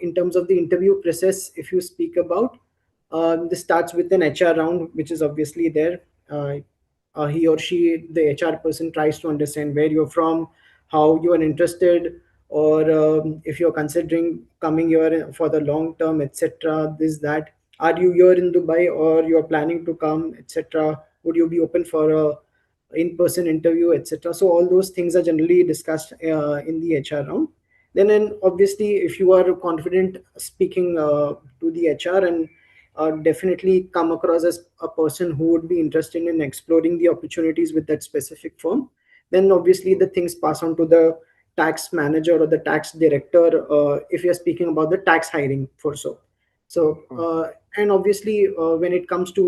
in terms of the interview process, if you speak about, this starts with an HR round, which is obviously there. He or she, the HR person, tries to understand where you're from, how you are interested, or if you're considering coming here for the long term, etc. This, that. Are you here in Dubai or you're planning to come, etc.? Would you be open for a in-person interview, etc.? So all those things are generally discussed in the HR round. Then obviously, if you are confident speaking to the HR and definitely come across as a person who would be interested in exploring the opportunities with that specific firm, then obviously the things pass on to the tax manager or the tax director if you're speaking about the tax hiring for so. So Hmm. and obviously when it comes to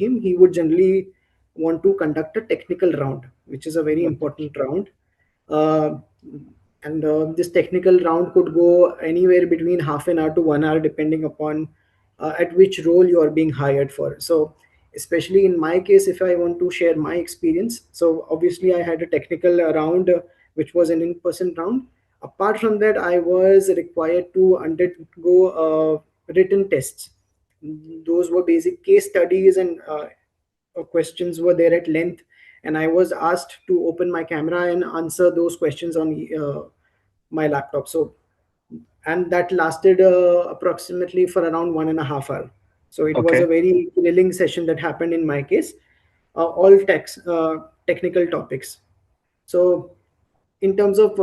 him, he would generally want to conduct a technical round, which is a very Okay. important round. uh, and this technical round could go anywhere between half an hour to 1 hour, depending upon at which role you are being hired for. So especially in my case, if I want to share my experience, so obviously I had a technical round which was an in-person round. Apart from that, I was required to undergo written tests. Those were basic case studies, and questions were there at length, and I was asked to open my camera and answer those questions on my laptop. So, and that lasted approximately for around 1.5 hours. So it was a Okay. very thrilling session that happened in my case, all technical topics. So in terms of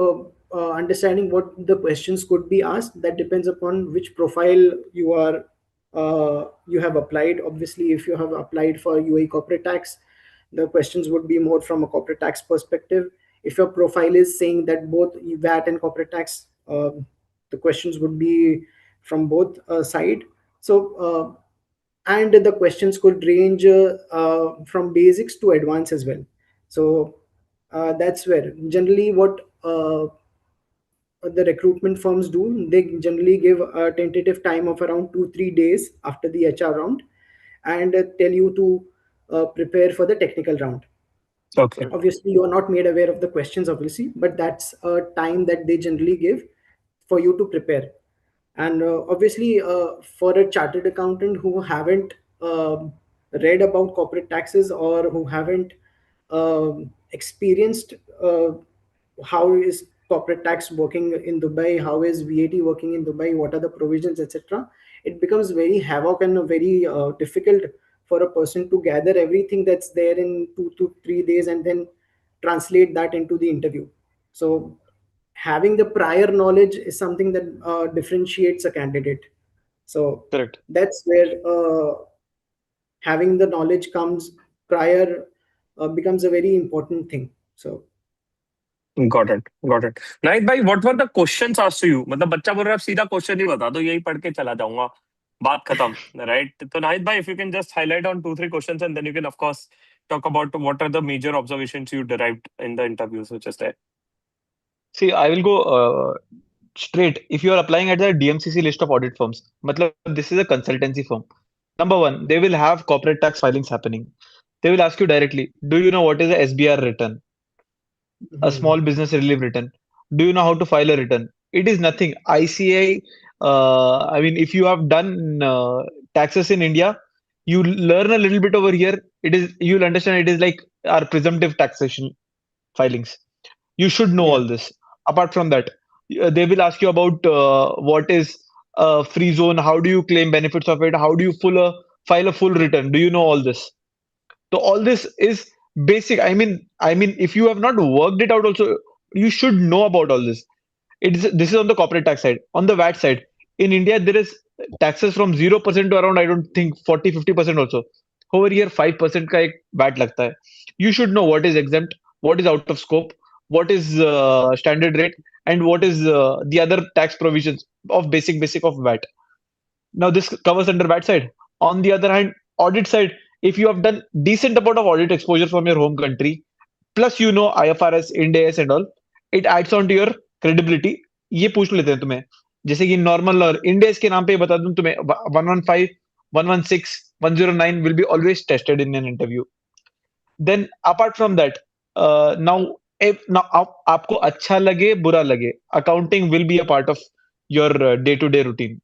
understanding what the questions could be asked, that depends upon which profile you have applied. Obviously, if you have applied for UAE corporate tax, the questions would be more from a corporate tax perspective. If your profile is saying that both VAT and corporate tax, the questions would be from both side. So and the questions could range from basics to advanced as well. So that's where generally what the recruitment firms do. They generally give a tentative time of around 2-3 days after the HR round, and tell you to prepare for the technical round. Okay. Obviously, you are not made aware of the questions, obviously, but that's a time that they generally give for you to prepare. And obviously, for a chartered accountant who haven't read about corporate taxes, or who haven't experienced how is corporate tax working in Dubai, how is VAT working in Dubai, what are the provisions, etc. It becomes very havoc and very difficult for a person to gather everything that's there in 2 to 3 days and then translate that into the interview. So having the prior knowledge is something that differentiates a candidate. So Correct. that's where having the knowledge comes prior becomes a very important thing. So Got it. Got it. Nahid भाई, what were the questions asked to you? मतलब बच्चा बोल रहा है, आप सीधा question ही बता दो, यही पढ़ के चला जाऊंगा, बात खत्म, right? तो नाहिद भाई, if you can just highlight on 2-3 questions, and then you can of course talk about what are the major observations you derived in the interviews which is there. See, I will go straight. If you are applying at the DMCC list of audit firms, matlab, this is a consultancy firm. Number one, they will have corporate tax filings happening. They will ask you directly, do you know what is a SBR return? A small mhm. business relief return. Do you know how to file a return? It is nothing. ICA, I mean, if you have done taxes in India, you learn a little bit over here. You'll understand it is like our presumptive taxation filings. You should know Yeah, all this. Apart from that, they will ask you about what is a free zone, how do you claim benefits of it, how do you file a full return? Do you know all this? So all this is basic. I mean, if you have not worked it out, also you should know about all this. This is on the corporate tax side. On the VAT side, in India there is taxes from 0% to around, I don't think, 40-50% also. Over here 5% का एक VAT लगता है. You should know what is exempt, what is out of scope, what is standard rate, and what is the other tax provisions of basic of VAT. Now this covers under VAT side. On the other hand, audit side, if you have done decent amount of audit exposure from your home country, plus you know IFRS, Ind AS and all, it adds on to your credibility. ये पूछ लेते हैं तुम्हें, जैसे कि normal और Ind AS के नाम पे बता दूं तुम्हें, 115, 116, 109 will be always tested in an interview. Then apart from that, now if now आपको अच्छा लगे बुरा लगे, accounting will be a part of your day-to-day routine.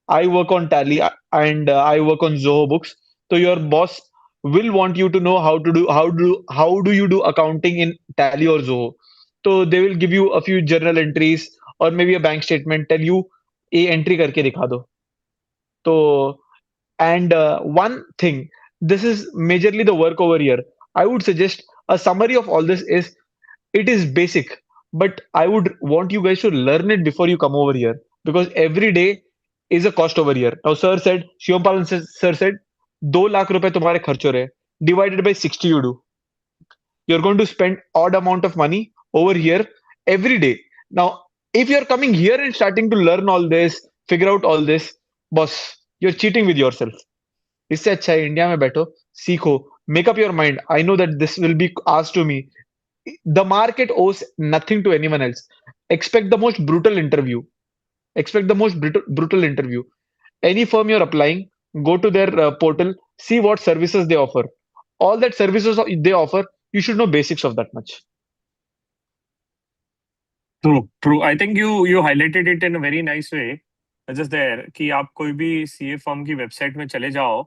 I work on Tally and I work on Zoho books. So your boss will want you to know how do you do accounting in Tally or Zoho. So they will give you a few journal entries or maybe a bank statement. Tell you a entry करके दिखा दो. So and one thing, this is majorly the work over here. I would suggest a summary of all this is it is basic, but I would want you guys to learn it before you come over here because every day is a cost over here. Now, sir said, 2 lakh रुपए तुम्हारे खर्च हो रहे हैं. Divided by 60 you do. You're going to spend odd amount of money over here every day. Now, if you're coming here and starting to learn all this, figure out all this, boss, you're cheating with yourself. इससे अच्छा है India में बैठो, सीखो, make up your mind. I know that this will be asked to me. The market owes nothing to anyone else. Expect the most brutal interview. Expect the most brutal interview. Any firm you're applying, go to their portal, see what services they offer. All that services they offer, you should know basics of that much. True, true. I think you highlighted it in a very nice way. Just there कि आप कोई भी CA firm की website में चले जाओ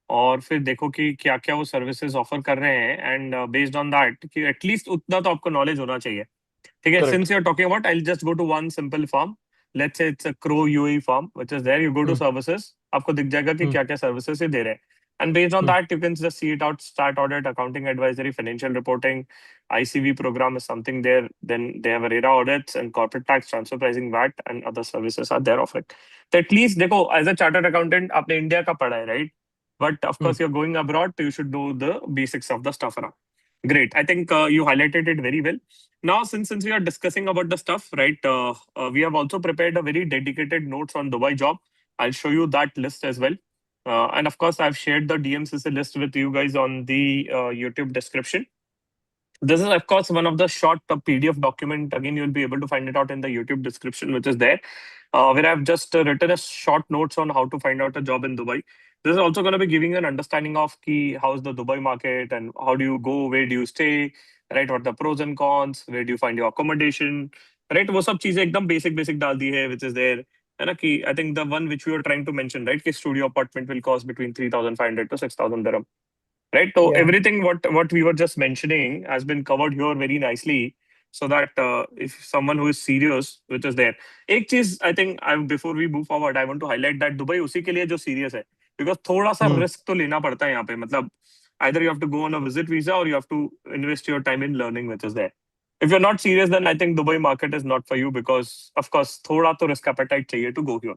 और फिर देखो कि क्या क्या वो सर्विसेज ऑफर कर रहे हैं एंड बेस्ड ऑन दैट कि एटलीस्ट उतना तो आपको नॉलेज होना चाहिए. ठीक है, Correct. Since you are talking about, I will just go to one simple form. Let's say it's a crow UAE form which is there. You go to Hmm, services, आपको दिख जाएगा कि hmm, क्या क्या सर्विसेज ये दे रहे हैं. And based on hmm, that, you can just see it out: start audit, accounting advisory, financial reporting, ICV program is something there. Then they have ARERA audits and corporate tax, transfer pricing, VAT, and other services are there offering. So at least देखो, as a chartered accountant, आपने India का पढ़ा है, right? But of hmm. course, you're going abroad, so you should know the basics of the stuff around. Great. I think you highlighted it very well. Now, since we are discussing about the stuff, right? We have also prepared a very dedicated notes on Dubai job. I'll show you that list as well. And of course, I've shared the DMCC list with you guys on the YouTube description. This is, of course, one of the short PDF document. Again, you'll be able to find it out in the YouTube description, which is there, where I've just written a short notes on how to find out a job in Dubai. This is also going to be giving an understanding of key how's the Dubai market and how do you go, where do you stay, right? What are the pros and cons, where do you find your accommodation, right? वो सब चीजें एकदम basic डाल दी है, which is there. है ना कि I think the one which we were trying to mention, right? कि studio apartment will cost between 3,500 to 6,000 dirham. Right. So yeah, everything what we were just mentioning has been covered here very nicely. so that if someone who is serious, which is there. एक चीज I think before we move forward, I want to highlight that Dubai उसी के लिए जो serious है, because थोड़ा सा risk तो लेना पड़ता है यहाँ पे. मतलब either you have to go on a visit visa or you have to invest your time in learning, which is there. If you're not serious, then I think Dubai market is not for you, because of course थोड़ा तो risk appetite चाहिए to go here.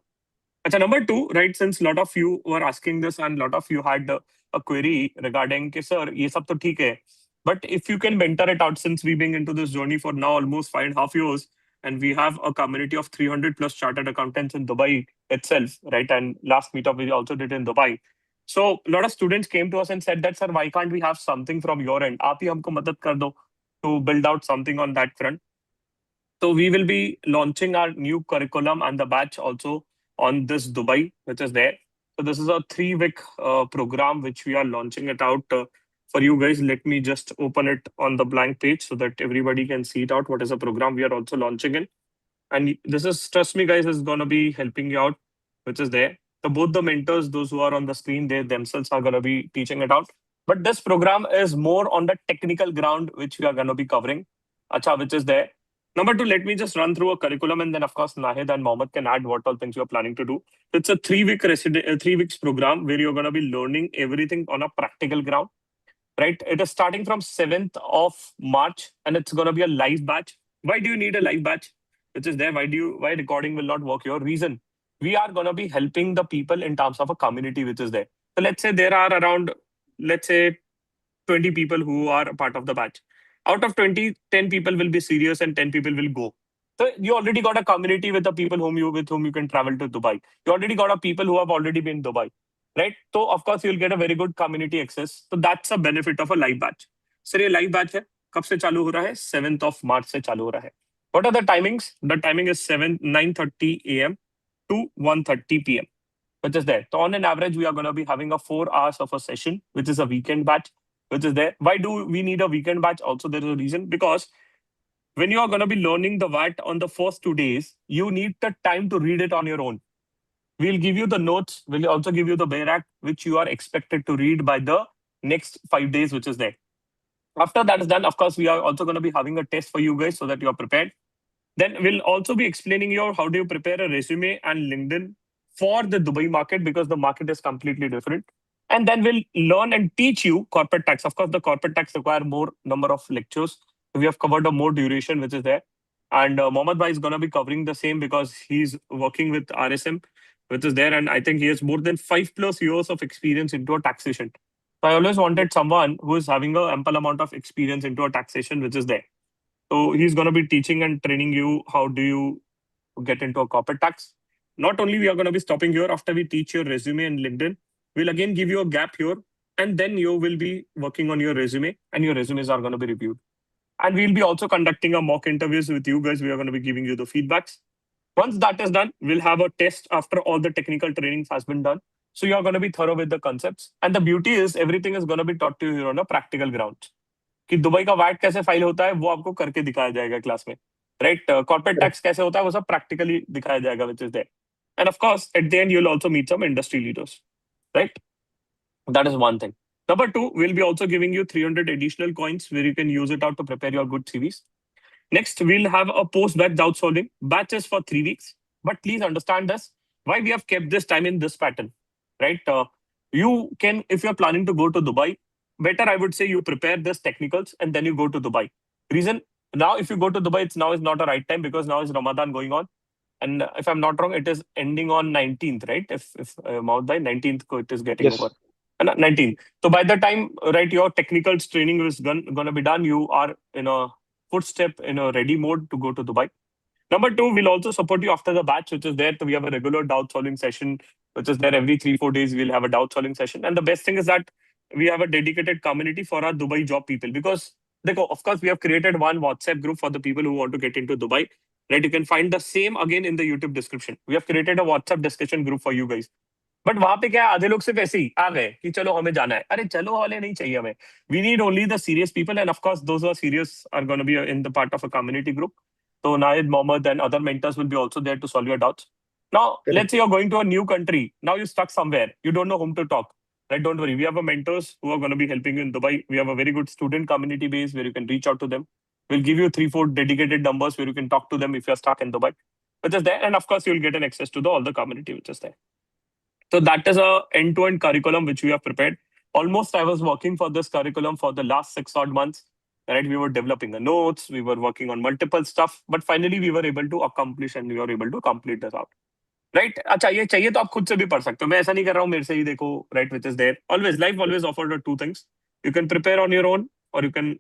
Achha, number two, right? Since a lot of you were asking this and a lot of you had a query regarding, कि sir, ये सब तो ठीक है, but if you can mentor it out, since we've been into this journey for now almost 5.5 years, and we have a community of 300 plus chartered accountants in Dubai itself, right? And last meetup we also did in Dubai. So a lot of students came to us and said that, sir, why can't we have something from your end? आप ही हमको मदद कर दो to build out something on that front. So we will be launching our new curriculum and the batch also on this Dubai, which is there. So this is a 3-week program which we are launching it out for you guys. Let me just open it on the blank page so that everybody can see it out. What is the program we are also launching in? And this is, trust me, guys, is going to be helping you out, which is there. So both the mentors, those who are on the screen, they themselves are going to be teaching it out. But this program is more on the technical ground, which we are going to be covering. Acha, which is there. Number two, let me just run through a curriculum, and then of course Nahid and Mohammed can add what all things you are planning to do. It's a 3 weeks program where you're going to be learning everything on a practical ground, right? It is starting from 7th of March, and it's going to be a live batch. Why do you need a live batch? Which is there. Why recording will not work? Your reason. We are going to be helping the people in terms of a community which is there. So let's say there are around, let's say 20 people who are a part of the batch. Out of 20, 10 people will be serious and 10 people will go. So you already got a community with the people with whom you can travel to Dubai. You already got a people who have already been in Dubai, right? So of course you'll get a very good community access. So that's a benefit of a live batch. So ये live batch है, कब से चालू हो रहा है? 7th of March से चालू हो रहा है. What are the timings? The timing is 9:30 a.m. to 1:30 p.m. which is there. So on an average, we are going to be having a 4 hours of a session, which is a weekend batch, which is there. Why do we need a weekend batch? Also, there is a reason, because when you are going to be learning the VAT on the first 2 days, you need the time to read it on your own. We'll give you the notes. We'll also give you the Bear Act, which you are expected to read by the next 5 days, which is there. After that is done, of course, we are also going to be having a test for you guys so that you are prepared. Then we'll also be explaining you how do you prepare a resume and LinkedIn for the Dubai market, because the market is completely different. And then we'll learn and teach you corporate tax. Of course, the corporate tax require more number of lectures. We have covered a more duration, which is there. And Mohammed Bhai is going to be covering the same because he's working with RSM, which is there. And I think he has more than 5+ years of experience into a taxation. So I always wanted someone who is having an ample amount of experience into a taxation, which is there. So he's going to be teaching and training you how do you get into a corporate tax. Not only we are going to be stopping here after we teach your resume and LinkedIn, we'll again give you a gap here, and then you will be working on your resume, and your resumes are going to be reviewed. And we'll be also conducting a mock interviews with you guys. We are going to be giving you the feedbacks. Once that is done, we'll have a test after all the technical trainings has been done. So you are going to be thorough with the concepts. And the beauty is everything is going to be taught to you here on a practical ground. कि Dubai का VAT कैसे file होता है वो आपको करके दिखाया जाएगा क्लास में, राइट? कॉर्पोरेट टैक्स कैसे होता है वो सब प्रैक्टिकली दिखाया जाएगा, which is there. And of course, at the end, you'll also meet some industry leaders, right? That is one thing. Number two, we'll be also giving you 300 additional coins where you can use it out to prepare your good CVs. Next, we'll have a post-batch doubt solving. Batch is for 3 weeks. But please understand this, why we have kept this time in this pattern, right? You can, if you're planning to go to Dubai, better I would say you prepare this technicals and then you go to Dubai. Reason, now if you go to Dubai, it's now is not a right time because now is Ramadan going on. And if I'm not wrong, it is ending on 19th, right? If Maud by 19th, it is getting Yes. over. 19th. So by the time, right, your technicals training is going to be done, you are in a footstep in a ready mode to go to Dubai. Number two, we'll also support you after the batch, which is there. So we have a regular doubt solving session, which is there every 3-4 days. We'll have a doubt solving session. And the best thing is that we have a dedicated community for our Dubai job people, because of course, we have created one WhatsApp group for the people who want to get into Dubai. Right? You can find the same again in the YouTube description. We have created a WhatsApp discussion group for you guys. But वहां पे क्या आधे लोग सिर्फ ऐसे ही आ गए कि चलो हमें जाना है. अरे चलो वाले नहीं चाहिए हमें. We need only the serious people, and of course those who are serious are going to be in the part of a community group. So Nahid, Mohammed, and other mentors will be also there to solve your doubts. Now, let's say you're going to a new country. Now you're stuck somewhere. You don't know whom to talk. Right? Don't worry. We have a mentors who are going to be helping you in Dubai. We have a very good student community base where you can reach out to them. We'll give you 3-4 dedicated numbers where you can talk to them if you're stuck in Dubai, which is there. And of course, you'll get an access to all the community which is there. So that is a end-to-end curriculum which we have prepared. Almost I was working for this curriculum for the last 6 odd months. Right, we were developing the notes, we were working on multiple stuff, but finally we were able to accomplish and we were able to complete this out. Right अच्छा ये चाहिए तो आप खुद से भी पढ़ सकते हो, मैं ऐसा नहीं कर रहा हूँ मेरे से ही देखो, right, which is there always life always offered two things, you can prepare on your own और you can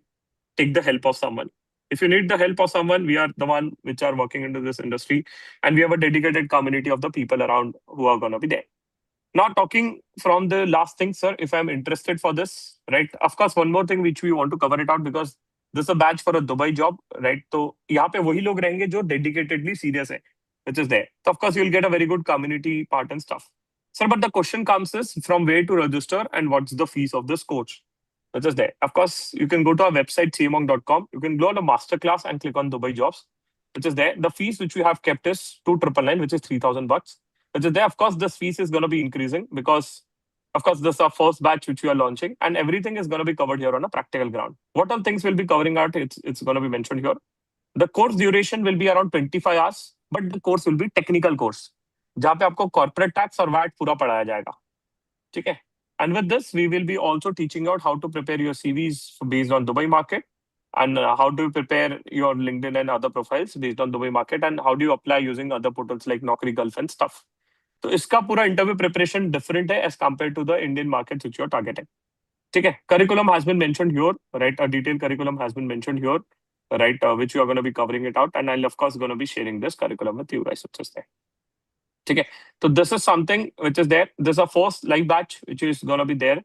take the help of someone. If you need the help of someone, we are the one which are working into this industry, and we have a dedicated community of the people around who are going to be there. Now talking from the last thing, sir, if I'm interested for this, right, of course one more thing which we want to cover it out because this is a batch for a Dubai job, right? तो यहाँ पे वही लोग रहेंगे जो dedicatedly serious है, which is there. So of course you'll get a very good community part and stuff. Sir, but the question comes is from where to register and what's the fees of this course, which is there. Of course, you can go to our website, cmonk.com. You can go on a masterclass and click on Dubai jobs, which is there. The fees which we have kept is 2,999, which is $3,000. Which is there. Of course, this fees is going to be increasing because, of course, this is our first batch which we are launching, and everything is going to be covered here on a practical ground. What all things will be covering out? It's going to be mentioned here. The course duration will be around 25 hours, but the course will be technical course, जहाँ पे आपको corporate tax और VAT पूरा पढ़ाया जाएगा, ठीक है? And with this, we will be also teaching out how to prepare your CVs based on Dubai market, and how to prepare your LinkedIn and other profiles based on Dubai market, and how do you apply using other portals like Naukri Gulf and stuff. तो इसका पूरा interview preparation different है as compared to the Indian market which you are targeting, ठीक है? Curriculum has been mentioned here, right? A detailed curriculum has been mentioned here, right, which you are going to be covering it out, and I'll of course going to be sharing this curriculum with you guys, which is there. Okay, so this is something which is there. This is a first live batch which is going to be there.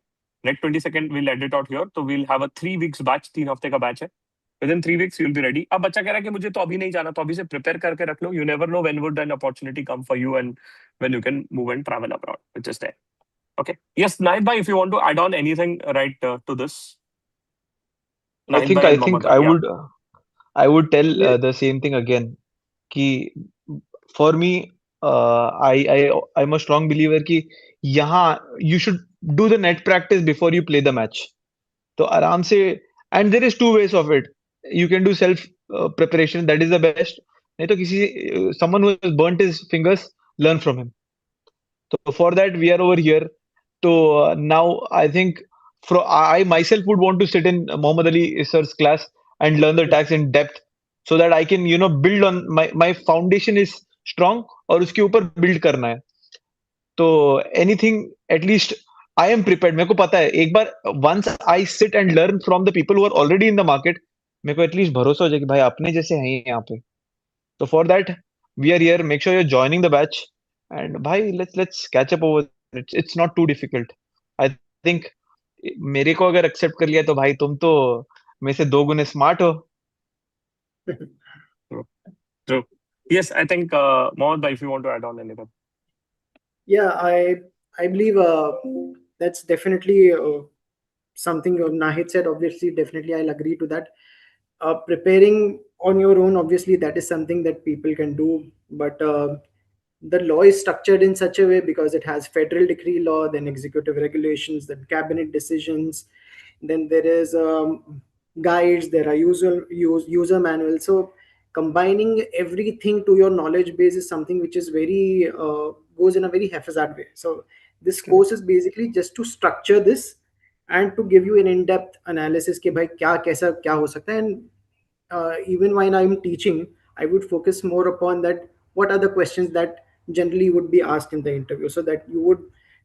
Next 22nd we'll edit out here, so we'll have a 3 weeks batch, 3 हफ्ते का batch है. Within 3 weeks you'll be ready. अब बच्चा कह रहा है कि मुझे तो अभी नहीं जाना, तो अभी से प्रिपेयर करके रख लो. You never know when would an opportunity come for you and when you can move and travel abroad, which is there. Okay. Yes, Nahid bhai, if you want to add on anything, right, to this. Nahid bhai I and think Mohammed bhai, yeah. I would tell Yeah. the same thing again. कि for me, I'm a strong believer कि यहाँ you should do the net practice before you play the match. तो आराम से, and there is two ways of it. You can do self preparation, that is the best. नहीं तो किसी someone who has burnt his fingers, learn from him. So for that we are over here. So now I think I myself would want to sit in Muhammad Ali sir's class and learn the tax in depth, so that I can build on my foundation is strong और उसके ऊपर build करना है. तो anything, at least I am prepared. मेरे को पता है एक बार once I sit and learn from the people who are already in the market, मेरे को at least भरोसा हो जाए कि भाई अपने जैसे हैं यहाँ पे. So for that we are here. Make sure you're joining the batch, and भाई let's catch up over. It's not too difficult. I think मेरे को अगर एक्सेप्ट कर लिया तो भाई तुम तो मेरे से 2 गुने स्मार्ट हो. True. Yes, I think Mohammed bhai, if you want to add on anything. Yeah, I believe that's definitely something Nahid said. Obviously, definitely I'll agree to that. Preparing on your own, obviously, that is something that people can do, but the law is structured in such a way because it has federal decree law, then executive regulations, then cabinet decisions, then there is guides, there are user manuals. So combining everything to your knowledge base is something which is very goes in a very haphazard way. So this course is basically just to structure this and to give you an in-depth analysis कि भाई क्या कैसा क्या हो सकता है. And even when I'm teaching, I would focus more upon that what are the questions that generally would be asked in the interview, so that you would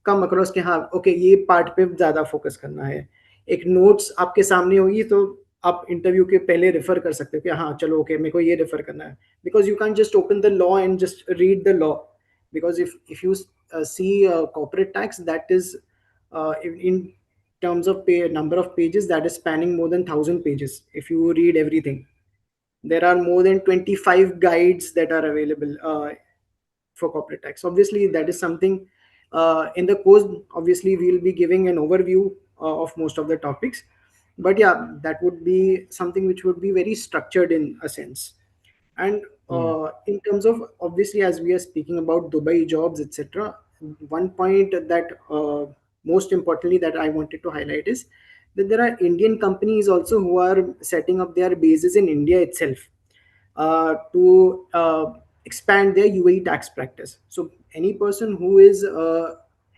come across कि हाँ okay ये part पे ज़्यादा focus करना है. एक notes आपके सामने होगी तो आप इंटरव्यू के पहले रेफर कर सकते हो कि हाँ चलो ओके मेरे को ये रेफर करना है, because you can't just open the law and just read the law, because if you see corporate tax, that is in terms of number of pages, that is spanning more than 1,000 pages. If you read everything, there are more than 25 guides that are available for corporate tax. Obviously that is something in the course, obviously we'll be giving an overview of most of the topics, but yeah, that would be something which would be very structured in a sense. And in terms of, obviously, as we are speaking about Dubai jobs, etc., one point that most importantly that I wanted to highlight is that there are Indian companies also who are setting up their bases in India itself to expand their UAE tax practice. So any person who is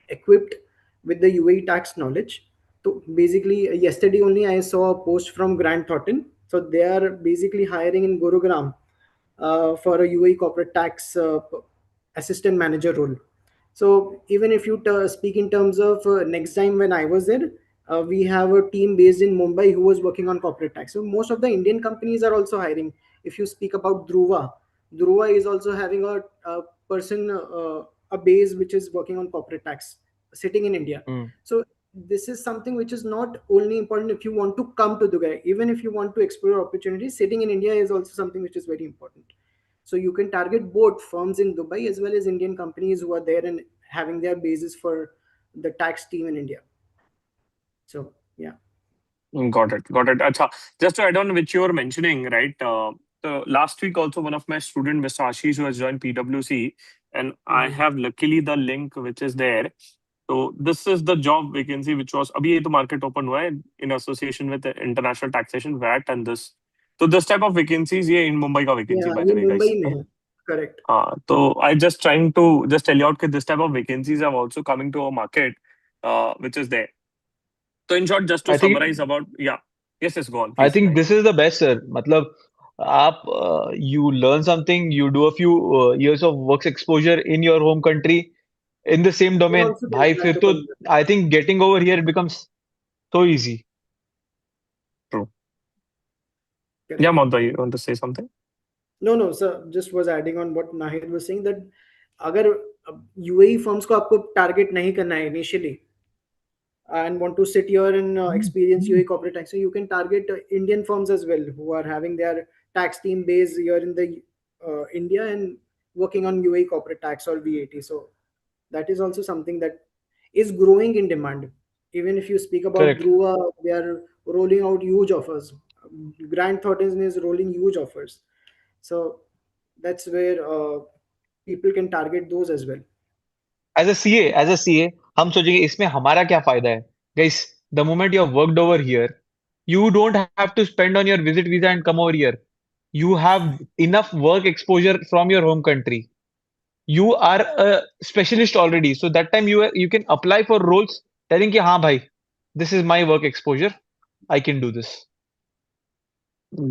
equipped with the UAE tax knowledge. So basically, yesterday only I saw a post from Grant Thornton. So they are basically hiring in Gurugram for a UAE corporate tax assistant manager role. So even if you speak in terms of next time when I was there, we have a team based in Mumbai who was working on corporate tax. So most of the Indian companies are also hiring. If you speak about Dhruva is also having a person, a base which is working on corporate tax, sitting in India. Mm. So this is something which is not only important if you want to come to Dubai. Even if you want to explore opportunities, sitting in India is also something which is very important. So you can target both firms in Dubai as well as Indian companies who are there and having their basis for the tax team in India. So yeah. Got it. Got it. Acha. Just to add on which you were mentioning, right? So last week also one of my student, Mr. Ashish, who has joined PwC, and I Mhm. have luckily the link which is there. So this is the job vacancy which was अभी ये तो market open हुआ है in association with the international taxation VAT and this. So this type of vacancies ये in Mumbai का vacancy Yeah, by ये the way Mumbai guys. में है. Correct. So I just trying to just tell you out that this type of vacancies are also coming to our market, which is there. So in short, just to I think summarize about yeah, yes, go on, I please. think this is the best, sir. मतलब आप you learn something, you do a few years of work exposure in your home country in the same Then domain. also get भाई back फिर to तो Kolkata. I think getting over here becomes so easy. True. Yeah, Correct. Monta, you want to say something? No, sir. Just was adding on what Nahid was saying that अगर UAE firms को आपको target नहीं करना है initially, and want to sit here and experience UAE corporate tax, so you can target Indian firms as well who are having their tax team base here in the India and working on UAE corporate tax or VAT. So that is also something that is growing in demand. Even if you speak about Correct. Dhruva, they are rolling out huge offers. Grant Thornton is rolling huge offers. So that's where people can target those as well. As a CA, हम सोचेंगे इसमें हमारा क्या फायदा है? Guys, the moment you have worked over here, you don't have to spend on your visit visa and come over here. You have enough work exposure from your home country. You are a specialist already, so that time you can apply for roles telling कि हाँ भाई, this is my work exposure, I can do this.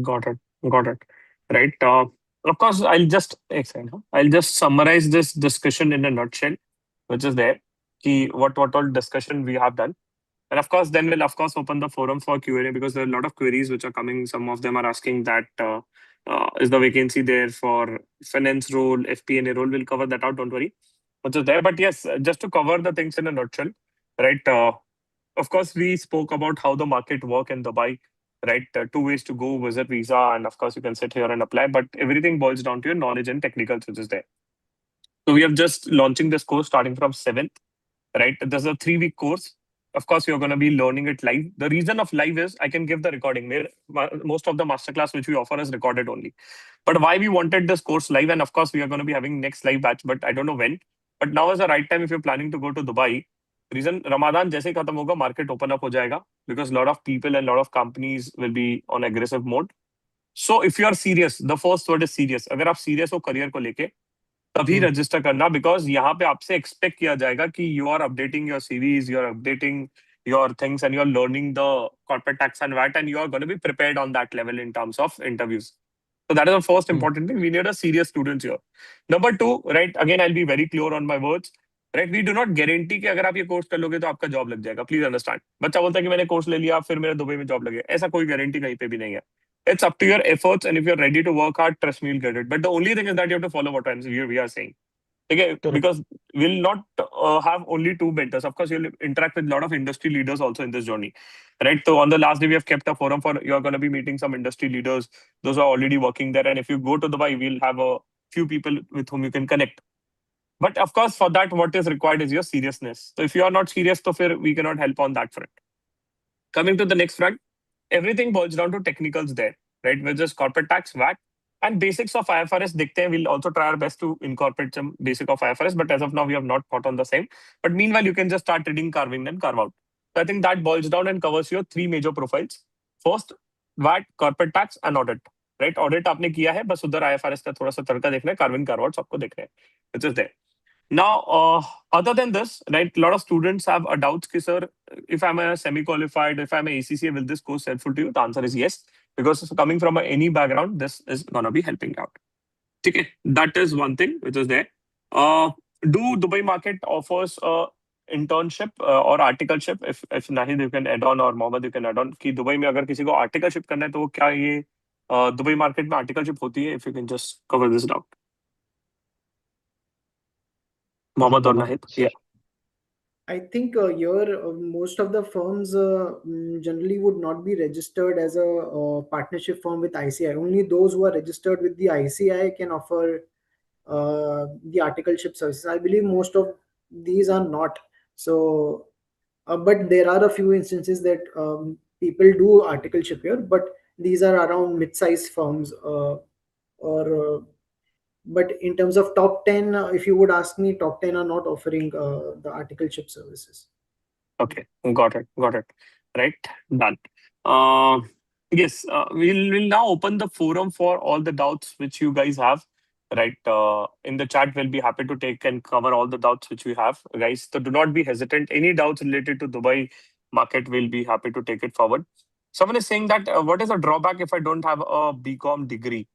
Got it. Got it. Right. Of course, I'll just summarize this discussion in a nutshell, which is there. What all discussion we have done. And of course, then we'll of course open the forum for Q&A because there are a lot of queries which are coming. Some of them are asking that is the vacancy there for finance role, FP&A role. We'll cover that out. Don't worry, which is there. But yes, just to cover the things in a nutshell, right? Of course, we spoke about how the market work in Dubai, right? Two ways to go: visit, visa, and of course, you can sit here and apply. But everything boils down to your knowledge and technicals, which is there. So we have just launching this course starting from 7th, right? There's a 3-week course. Of course, you're going to be learning it live. The reason of live is I can give the recording. Most of the masterclass which we offer is recorded only. But why we wanted this course live, and of course, we are going to be having next live batch, but I don't know when. But now is the right time if you're planning to go to Dubai. Reason Ramadan जैसे ही खत्म होगा market open up हो जाएगा because lot of people and lot of companies will be on aggressive mode. So if you are serious, the first word is serious. अगर आप serious हो career को लेके तभी Hmm. रजिस्टर करना बिकॉज यहाँ पे आपसे एक्सपेक्ट किया जाएगा कि you are updating your series you are updating your things and you are learning the corporate tax and VAT and you are gonna be prepared on that level in terms of interviews. So that is the first Hmm. important thing. We need a serious students here. Number two, right? Again, I'll be very clear on my words. Right? We do not guarantee कि अगर आप ये course कर लोगे तो आपका job लग जाएगा. Please understand. बच्चा बोलता है कि मैंने कोर्स ले लिया फिर मेरा दुबई में जॉब लगे. ऐसा कोई गारंटी कहीं पे भी नहीं है. It's up to your efforts and if you're ready to work hard, trust me, you'll get it. But the only thing is that you have to follow what we are saying. Okay, Correct. because we'll not have only two mentors. Of course, you'll interact with a lot of industry leaders also in this journey, right? So on the last day, we have kept a forum for you're going to be meeting some industry leaders. Those are already working there, and if you go to Dubai, we'll have a few people with whom you can connect. But of course, for that, what is required is your seriousness. So if you are not serious, so we cannot help on that front. Coming to the next front, everything boils down to technicals there, right? Which is corporate tax, VAT, and basics of IFRS. दिखते हैं. We'll also try our best to incorporate some basic of IFRS, but as of now, we have not thought on the same. But meanwhile, you can just start reading, carving, and carve out. So I think that boils down and covers your three major profiles. First, VAT, corporate tax and audit. Right? Audit आपने किया है, बस उधर IFRS का थोड़ा सा तड़का देखना है, carve in carve out सबको देखना है, which is there. Now, other than this, right, a lot of students have a doubts कि sir, if I'm a semi-qualified, if I'm a ACCA, will this course helpful to you? The answer is yes, because coming from any background, this is gonna be helping out. Okay, that is one thing which is there. Do Dubai market offers a internship or articleship? If Nahid you can add on or Mohammed you can add on कि Dubai में अगर किसी को articleship करना है तो वो क्या ये दुबई मार्केट में articleship होती है? If you can just cover this doubt. Mohammed or Nahid? Sure. Yeah. I think here most of the firms generally would not be registered as a partnership firm with ICI. Only those who are registered with the ICI can offer the articleship services. I believe most of these are not. So, but there are a few instances that people do articleship here, but these are around mid-sized firms or but in terms of top 10, if you would ask me, top 10 are not offering the articleship services. Okay, got it. Right, done. Uh, yes, we'll now open the forum for all the doubts which you guys have. Right, in the chat, we'll be happy to take and cover all the doubts which we have, guys. So do not be hesitant. Any doubts related to Dubai market, we'll be happy to take it forward. Someone is saying that what is the drawback if I don't have a BCom degree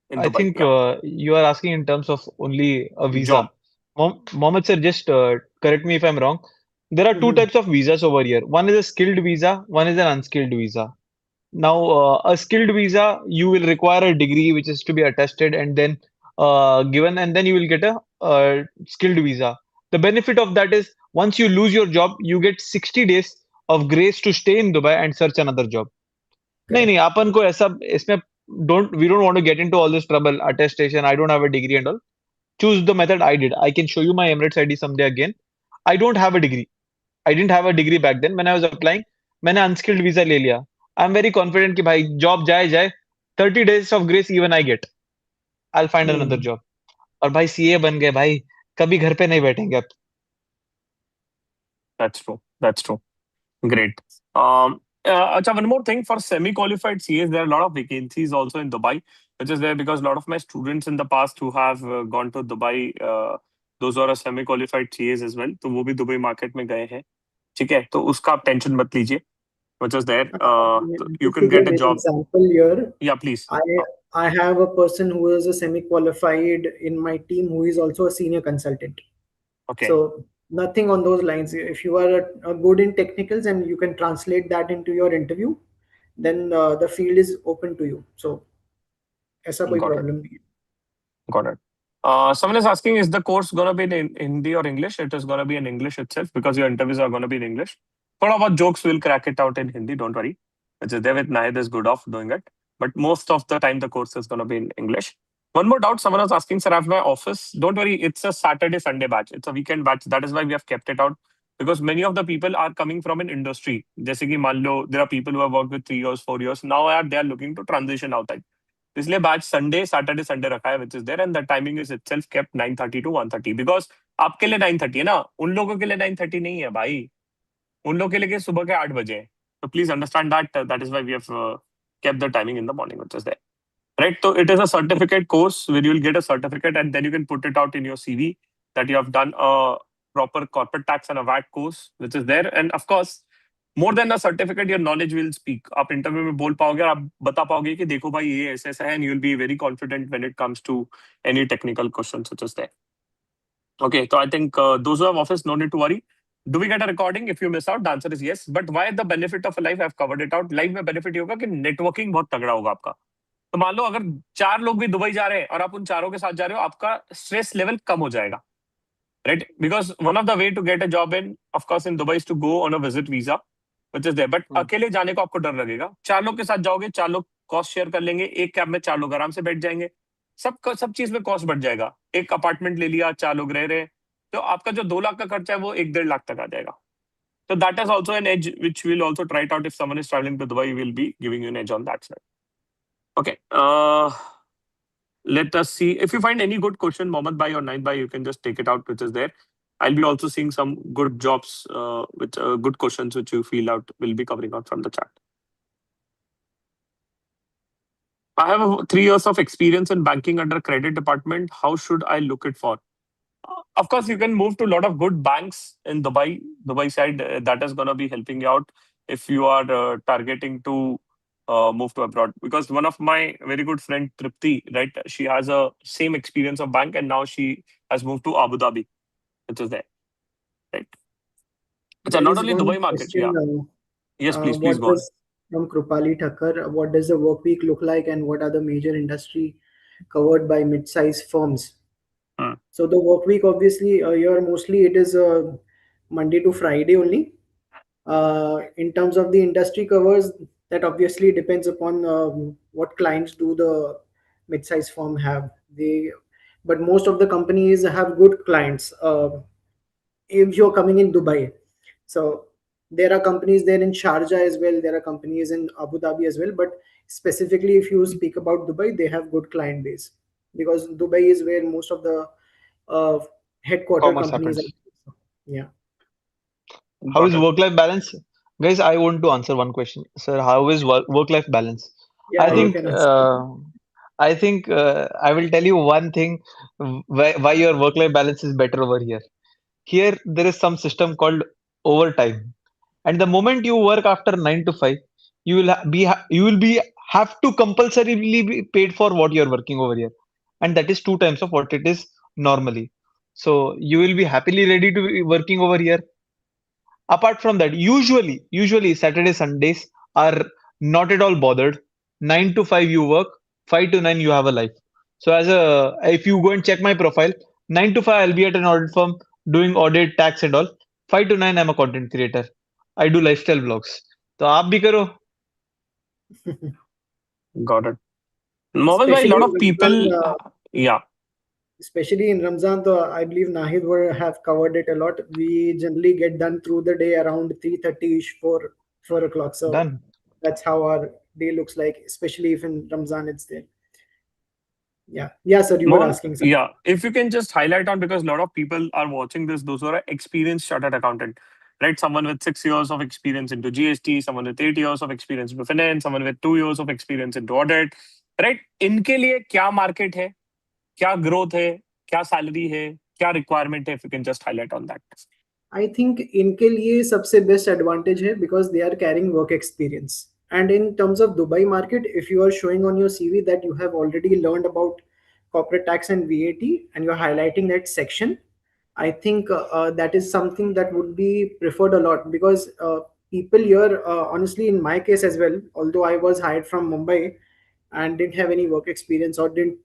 in I Dubai? think Yeah. you are asking in terms of only a visa. Job. Mohammed sir, just correct me if I'm wrong. There are two Mhm. types of visas over here. One is a skilled visa, one is an unskilled visa. Now, a skilled visa, you will require a degree which is to be attested and then given, and then you will get a skilled visa. The benefit of that is once you lose your job, you get 60 days of grace to stay in Dubai and search another job. नहीं Correct. नहीं अपन को ऐसा इसमें don't want to get into all this trouble attestation. I don't have a degree and all. Choose the method I did. I can show you my Emirates ID someday again. I don't have a degree. I didn't have a degree back then when I was applying. मैंने unskilled visa ले लिया. I'm very confident कि भाई job जाए जाए 30 days of grace even I get. I'll find another Hmm. job. और भाई CA बन गए भाई कभी घर पे नहीं बैठेंगे अब. That's true. Great. Acha, one more thing for semi-qualified CAs, there are a lot of vacancies also in Dubai, which is there because a lot of my students in the past who have gone to Dubai, those are semi-qualified CAs as well. तो वो भी Dubai market में गए हैं. ठीक है, तो उसका आप टेंशन मत लीजिए. Which is there. You Just can to get give a an job. example here, Yeah, please. I I have a person who is a semi-qualified in my team who is also a senior consultant. Okay. So nothing on those lines. If you are good in technicals and you can translate that into your interview, then the field is open to you. So ऐसा कोई Got it. problem नहीं है. Got it. Someone is asking, is the course going to be in Hindi or English? It is going to be in English itself because your interviews are going to be in English. Thought about jokes, we'll crack it out in Hindi, don't worry. Which is there with Nahid is good off doing it. But most of the time, the course is going to be in English. One more doubt, someone was asking, sir, I have my office. Don't worry, it's a Saturday, Sunday batch. It's a weekend batch. That is why we have kept it out. Because many of the people are coming from an industry. जैसे कि मान लो, there are people who have worked with 3 years, 4 years. Now they are looking to transition outside. इसलिए batch Sunday Saturday Sunday रखा है which is there and the timing is itself kept 9:30 to 1:30 because आपके लिए 9:30 है ना, उन लोगों के लिए 9:30 नहीं है भाई, उन लोगों के लिए सुबह के 8 बजे है. तो please understand that is why we have kept the timing in the morning which is there, right? So it is a certificate course where you will get a certificate and then you can put it out in your CV that you have done a proper corporate tax and a VAT course which is there. And of course more than a certificate your knowledge will speak. आप interview में बोल पाओगे और आप बता पाओगे कि देखो भाई ये ऐसा ऐसा है and you will be very confident when it comes to any technical question such as that. Okay, so I think those who have office no need to worry. Do we get a recording if you miss out? The answer is yes. But why the benefit of a live? I've covered it out. Live में benefit ये होगा कि networking बहुत तगड़ा होगा आपका. तो मान लो अगर 4 लोग भी दुबई जा रहे हैं और आप उन चारों के साथ जा रहे हो, आपका स्ट्रेस लेवल कम हो जाएगा, right? Because one of the way to get a job in, of course, in Dubai is to go on a visit visa, which is there. But अकेले जाने को आपको डर लगेगा. 4 लोग के साथ जाओगे, 4 लोग कॉस्ट शेयर कर लेंगे, एक कैब में 4 लोग आराम से बैठ जाएंगे. सब चीज में कॉस्ट बढ़ जाएगा. एक अपार्टमेंट ले लिया, 4 लोग रह रहे, तो आपका जो 2 लाख का खर्चा है वो 1-1.5 लाख तक आ जाएगा. So that is also an edge which we'll also try it out. If someone is traveling to Dubai, we'll be giving you an edge on that side. Okay. Let us see. If you find any good question, Mohammed Bhai or Naid Bhai, you can just take it out, which is there. I'll be also seeing some good jobs with good questions which you feel out will be covering out from the chat. I have 3 years of experience in banking under credit department. How should I look it for? Of course, you can move to a lot of good banks in Dubai side. That is going to be helping you out if you are targeting to move to abroad. Because one of my very good friend Tripti, right, she has a same experience of bank and now she has moved to Abu Dhabi, which is there, right? It's There not is only one Dubai market. Yeah. question. Yes, please What go on. does from Krupali Thakkar? What does the work week look like, and what are the major industry covered by mid-sized firms? Hmm. So the work week, obviously, here mostly it is Monday to Friday only. In terms of the industry covers, that obviously depends upon what clients do the mid-sized firm have. But most of the companies have good clients. If you're coming in Dubai, so there are companies there in Sharjah as well. There are companies in Abu Dhabi as well. But specifically, if you speak about Dubai, they have good client base because Dubai is where most of the uh, headquarter Commerce companies are. happens. Yeah. How Got is it. work-life balance? Guys, I want to answer one question. Sir, how is work-life balance? I Yeah, you Hmm. think can answer. I will tell you one thing why your work-life balance is better over here. Here there is some system called overtime, and the moment you work after 9 to 5, you will be have to compulsorily be paid for what you are working over here, and that is 2 times of what it is normally. So you will be happily ready to be working over here. Apart from that, usually Saturday Sundays are not at all bothered. 9 to 5 you work, 5 to 9 you have a life. So as a if you go and check my profile, 9 to 5 I'll be at an audit firm doing audit, tax and all. 5 to 9 I'm a content creator. I do lifestyle vlogs. So आप भी करो. Got it. Mohammed bhai, a Especially lot in of people, Ramzan, yeah, especially in Ramzan, though I believe Nahid were have covered it a lot. We generally get done through the day around 3:30 ish, 4 o'clock. So Done. that's how our day looks like, especially if in Ramzan it's there. Yeah, sir, you were Mohan, asking something. yeah, if you can just highlight on because a lot of people are watching this, those who are experienced chartered accountant, right? Someone with 6 years of experience into GST, someone with 8 years of experience into finance, someone with 2 years of experience into audit, right? इनके लिए क्या market है, क्या growth है, क्या salary है, क्या requirement है? If you can just highlight on that. I think इनके लिए सबसे best advantage है because they are carrying work experience. And in terms of Dubai market, if you are showing on your CV that you have already learned about corporate tax and VAT and you're highlighting that section, I think that is something that would be preferred a lot because people here, honestly, in my case as well, although I was hired from Mumbai and didn't have any work experience or didn't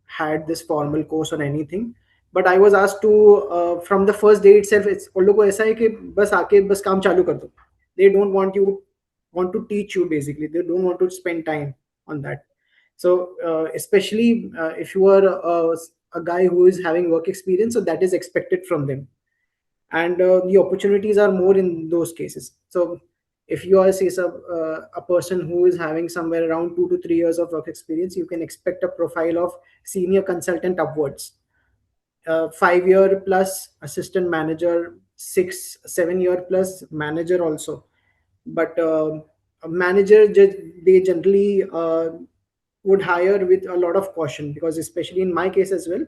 had this formal course or anything, but I was asked to from the first day itself. It's उन लोगों को ऐसा है कि बस आके बस काम चालू कर दो. They don't want to teach you basically. They don't want to spend time on that. So especially if you are a guy who is having work experience, so that is expected from them, and the opportunities are more in those cases. So if you are say a person who is having somewhere around 2 to 3 years of work experience, you can expect a profile of senior consultant upwards. 5 year plus assistant manager, 6 7 year plus manager also. But a manager they generally would hire with a lot of caution because especially in my case as well,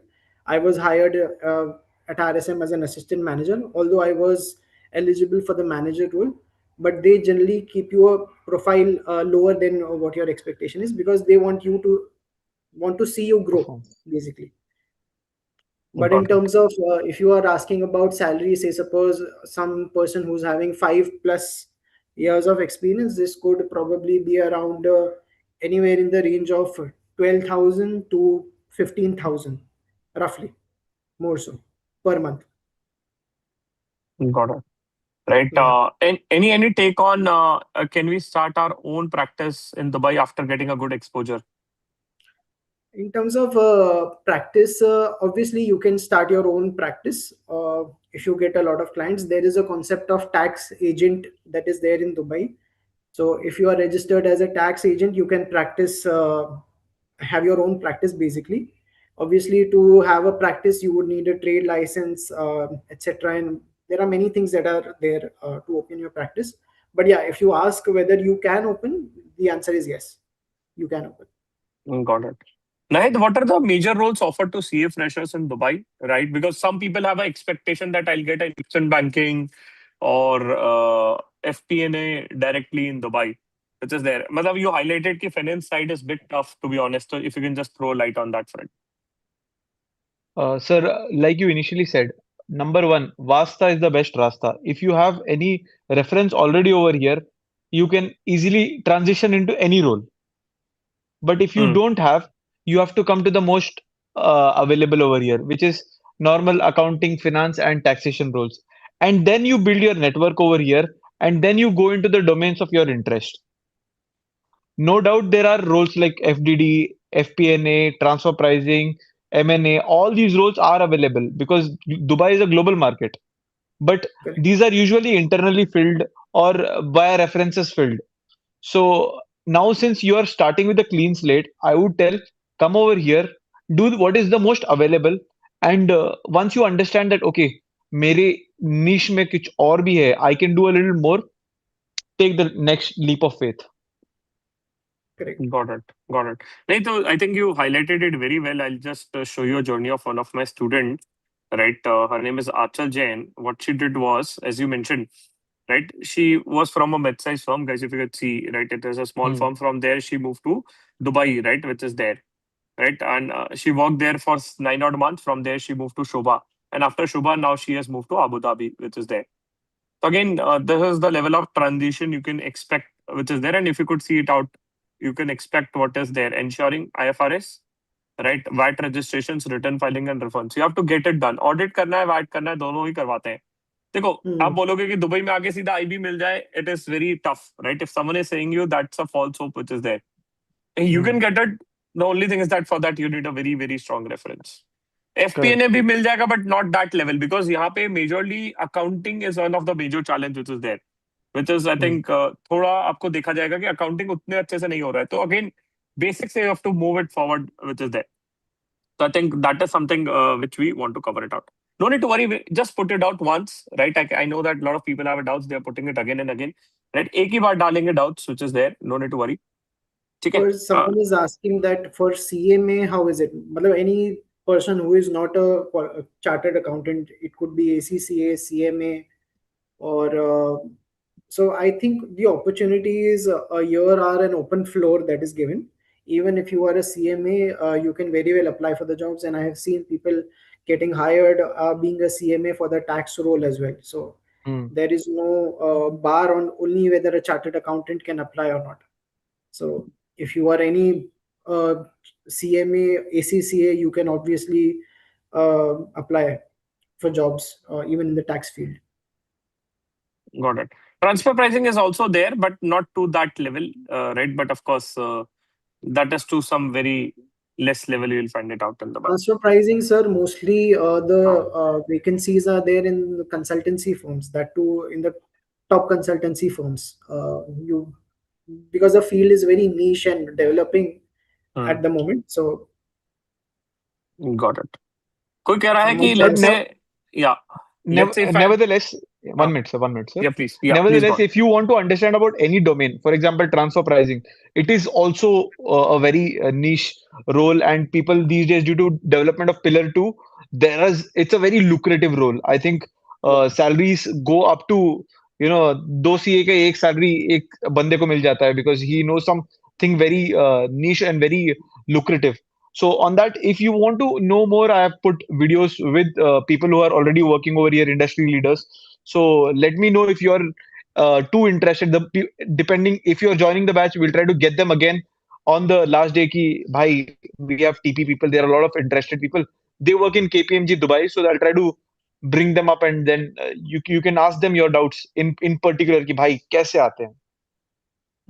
I was hired at RSM as an assistant manager, although I was eligible for the manager role. But they generally keep your profile lower than what your expectation is because they want to see you grow Perform. basically. But in Got it. terms of if you are asking about salary, say suppose some person who's having 5 plus years of experience, this could probably be around anywhere in the range of 12,000 to 15,000, roughly, more so per month. Got it. Right. Yeah. And any take on can we start our own practice in Dubai after getting a good exposure? In terms of practice, obviously you can start your own practice if you get a lot of clients. There is a concept of tax agent that is there in Dubai. So if you are registered as a tax agent, you can practice, have your own practice basically. Obviously, to have a practice, you would need a trade license, etc. And there are many things that are there to open your practice. But yeah, if you ask whether you can open, the answer is yes, you can open. Got it. Nahid, what are the major roles offered to CA freshers in Dubai, right? Because some people have an expectation that I'll get an instant banking or FP&A directly in Dubai, which is there. Matlab, you highlighted that finance side is bit tough, to be honest. So if you can just throw light on that front. Sir, like you initially said, number one, Vasta is the best Rasta. If you have any reference already over here, you can easily transition into any role. But if you Hmm. don't have, you have to come to the most available over here, which is normal accounting, finance, and taxation roles. And then you build your network over here, and then you go into the domains of your interest. No doubt there are roles like FDD, FP&A, transfer pricing, M&A. All these roles are available because Dubai is a global market. But Correct. these are usually internally filled or via references filled. So now, since you are starting with a clean slate, I would tell come over here, do what is the most available, and once you understand that okay, मेरे niche में कुछ और भी है, I can do a little more. Take the next leap of faith. Correct. Got it. Got it. Nahi, so I think you highlighted it very well. I'll just show you a journey of one of my students, right? Her name is Achal Jain. What she did was, as you mentioned, right? She was from a mid-sized firm, guys. If you could see, right, it is a small Hmm. firm. From there, she moved to Dubai, right, which is there, right? And she worked there for 9 odd months. From there, she moved to Shobha, and after Shobha, now she has moved to Abu Dhabi, which is there. So again, this is the level of transition you can expect, which is there. And if you could see it out, you can expect what is there, ensuring IFRS, right? VAT registrations, return filing and refunds. You have to get it done. Audit करना है, VAT करना है, दोनों ही करवाते हैं. देखो, आप Hmm. बोलोगे कि दुबई में आके सीधा IB मिल जाए, it is very tough, right? If someone is saying you, that's a false hope which is there. You can Hmm. get it. The only thing is that for that you need a very, very strong reference. FP&A Correct. भी मिल जाएगा, but not that level, because यहाँ पे majorly accounting is one of the major challenge which is there. Which is, I Hmm. think, थोड़ा आपको देखा जाएगा कि accounting उतने अच्छे से नहीं हो रहा है. तो again, basics you have to move it forward, which is there. So I think that is something which we want to cover it out. No need to worry. Just put it out once, right? I know that a lot of people have doubts. They are putting it again and again, right? एक ही बार डालेंगे doubts, which is there. No need to worry. ठीक है? For someone is asking that for CMA, how is it? Matlab, any person who is not a chartered accountant, it could be ACCA, CMA, or so I think the opportunity is a year are an open floor that is given. Even if you are a CMA, you can very well apply for the jobs, and I have seen people getting hired being a CMA for the tax role as well. So Hmm. there is no bar on only whether a chartered accountant can apply or not. So if you are any CMA, ACCA, you can obviously apply for jobs even in the tax field. Got it. Transfer pricing is also there, but not to that level, right? But of course, that is to some very less level. You will find it out in the bar. Transfer pricing, sir, mostly Uh, the vacancies are there in the consultancy firms. That too, in the top consultancy firms. You because the field is very niche and developing hmm, at the moment. So got it. कोई कह रहा है someone कि said let's that. say, yeah, let's say if I, Nevertheless, uh, 1 minute, sir. 1 minute, sir. yeah, please go Nevertheless, on. if you want to understand about any domain, for example, transfer pricing, it is also a very niche role, and people these days, due to development of Pillar Two, it's a very lucrative role. I think salaries go up to दो CA का एक salary एक बंदे को मिल जाता है because he knows something very niche and very lucrative. So on that, if you want to know more, I have put videos with people who are already working over here, industry leaders. So let me know if you're too interested. Depending if you're joining the batch, we'll try to get them again on the last day. Ki, bhai, we have TP people. There are a lot of interested people. They work in KPMG Dubai, so I'll try to bring them up, and then you can ask them your doubts in particular. Ki, bhai, कैसे आते हैं?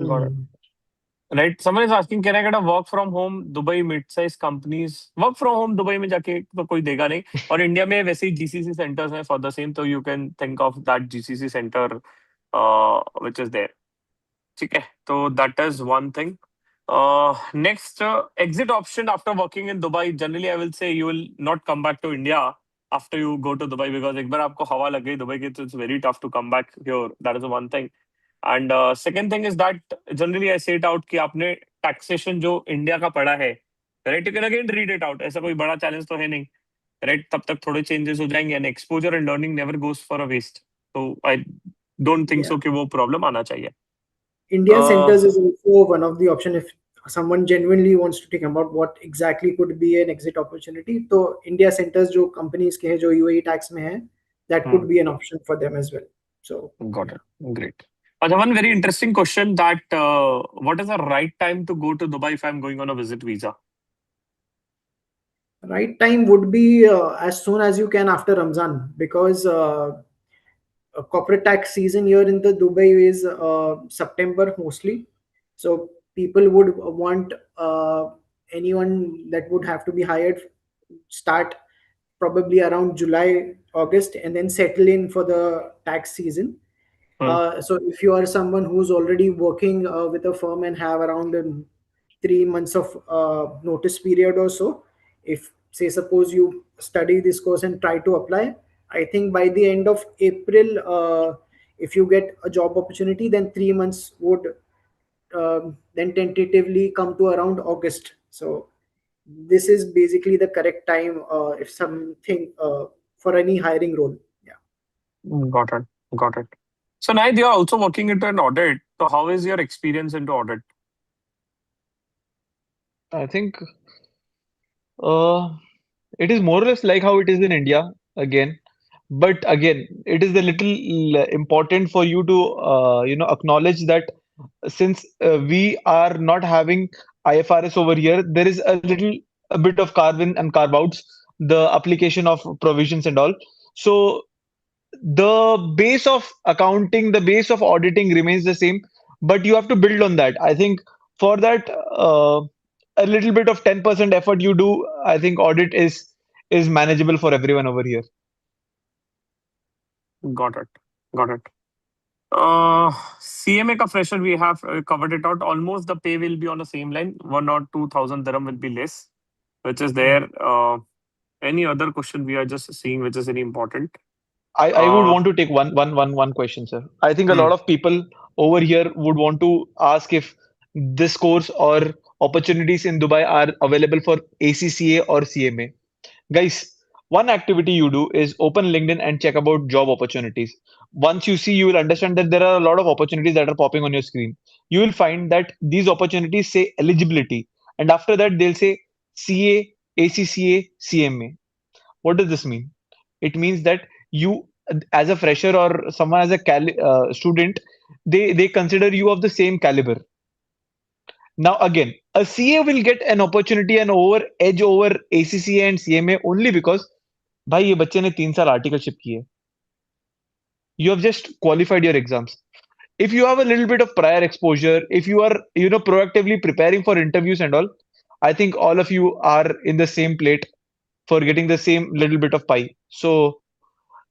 Got it. Hmm. Right. Someone is asking, can I get a work from home Dubai mid-size companies? Work from home Dubai में जाके तो कोई देगा नहीं. और इंडिया में वैसे ही GCC centers हैं for the same, so you can think of that GCC center which is there. ठीक है. So that is one thing. Next, exit option after working in Dubai. Generally, I will say you will not come back to India after you go to Dubai because एक बार आपको हवा लग गई Dubai की तो it's very tough to come back here. That is the one thing. And second thing is that generally I say it out कि आपने taxation जो इंडिया का पड़ा है, right? You can again read it out. ऐसा कोई बड़ा challenge तो है नहीं, right? तब तक थोड़े changes हो जाएंगे and exposure and learning never goes for a waste. So I don't think Yeah. so कि वो problem आना चाहिए. Indian centers is also one of the option if someone genuinely wants to think about what exactly could be an exit opportunity. So India centers जो companies के हैं जो UAE tax में है, that could be an option for them as well. So Got it. Great. One very interesting question that what is the right time to go to Dubai if I'm going on a visit visa? right time would be as soon as you can after Ramzan because corporate tax season here in the Dubai is September mostly. So people would want anyone that would have to be hired start probably around July, August, and then settle in for the tax season. So if you are someone who's already working with a firm and have around 3 months of notice period or so, if say suppose you study this course and try to apply, I think by the end of April, if you get a job opportunity, then 3 months would then tentatively come to around August. So this is basically the correct time if something for any hiring role. Yeah. Got it. Got it. So now you are also working into an audit. So how is your experience into audit? I think it is more or less like how it is in India again. But again, it is a little important for you to acknowledge that since we are not having IFRS over here, there is a bit of carve in and carve outs, the application of provisions and all. So the base of accounting, the base of auditing remains the same, but you have to build on that. I think for that, a little bit of 10% effort you do, I think audit is manageable for everyone over here. Got it. Got it. CMA ka fresher we have covered it out. Almost the pay will be on the same line. 1 or 2,000 dirham will be less, which is there. Any other question we are just seeing which is very important? I would want to take one question, sir. I think a lot of people over here would want to ask if this course or opportunities in Dubai are available for ACCA or CMA. Guys, one activity you do is open LinkedIn and check about job opportunities. Once you see, you will understand that there are a lot of opportunities that are popping on your screen. You will find that these opportunities say eligibility, and after that, they'll say CA, ACCA, CMA. What does this mean? It means that you, as a fresher or someone as a student, they consider you of the same caliber. Now again, a CA will get an opportunity and over edge over ACCA and CMA only because भाई ये बच्चे ने 3 साल articleship की है. You have just qualified your exams. If you have a little bit of prior exposure, if you are proactively preparing for interviews and all, I think all of you are in the same plate for getting the same little bit of pie. So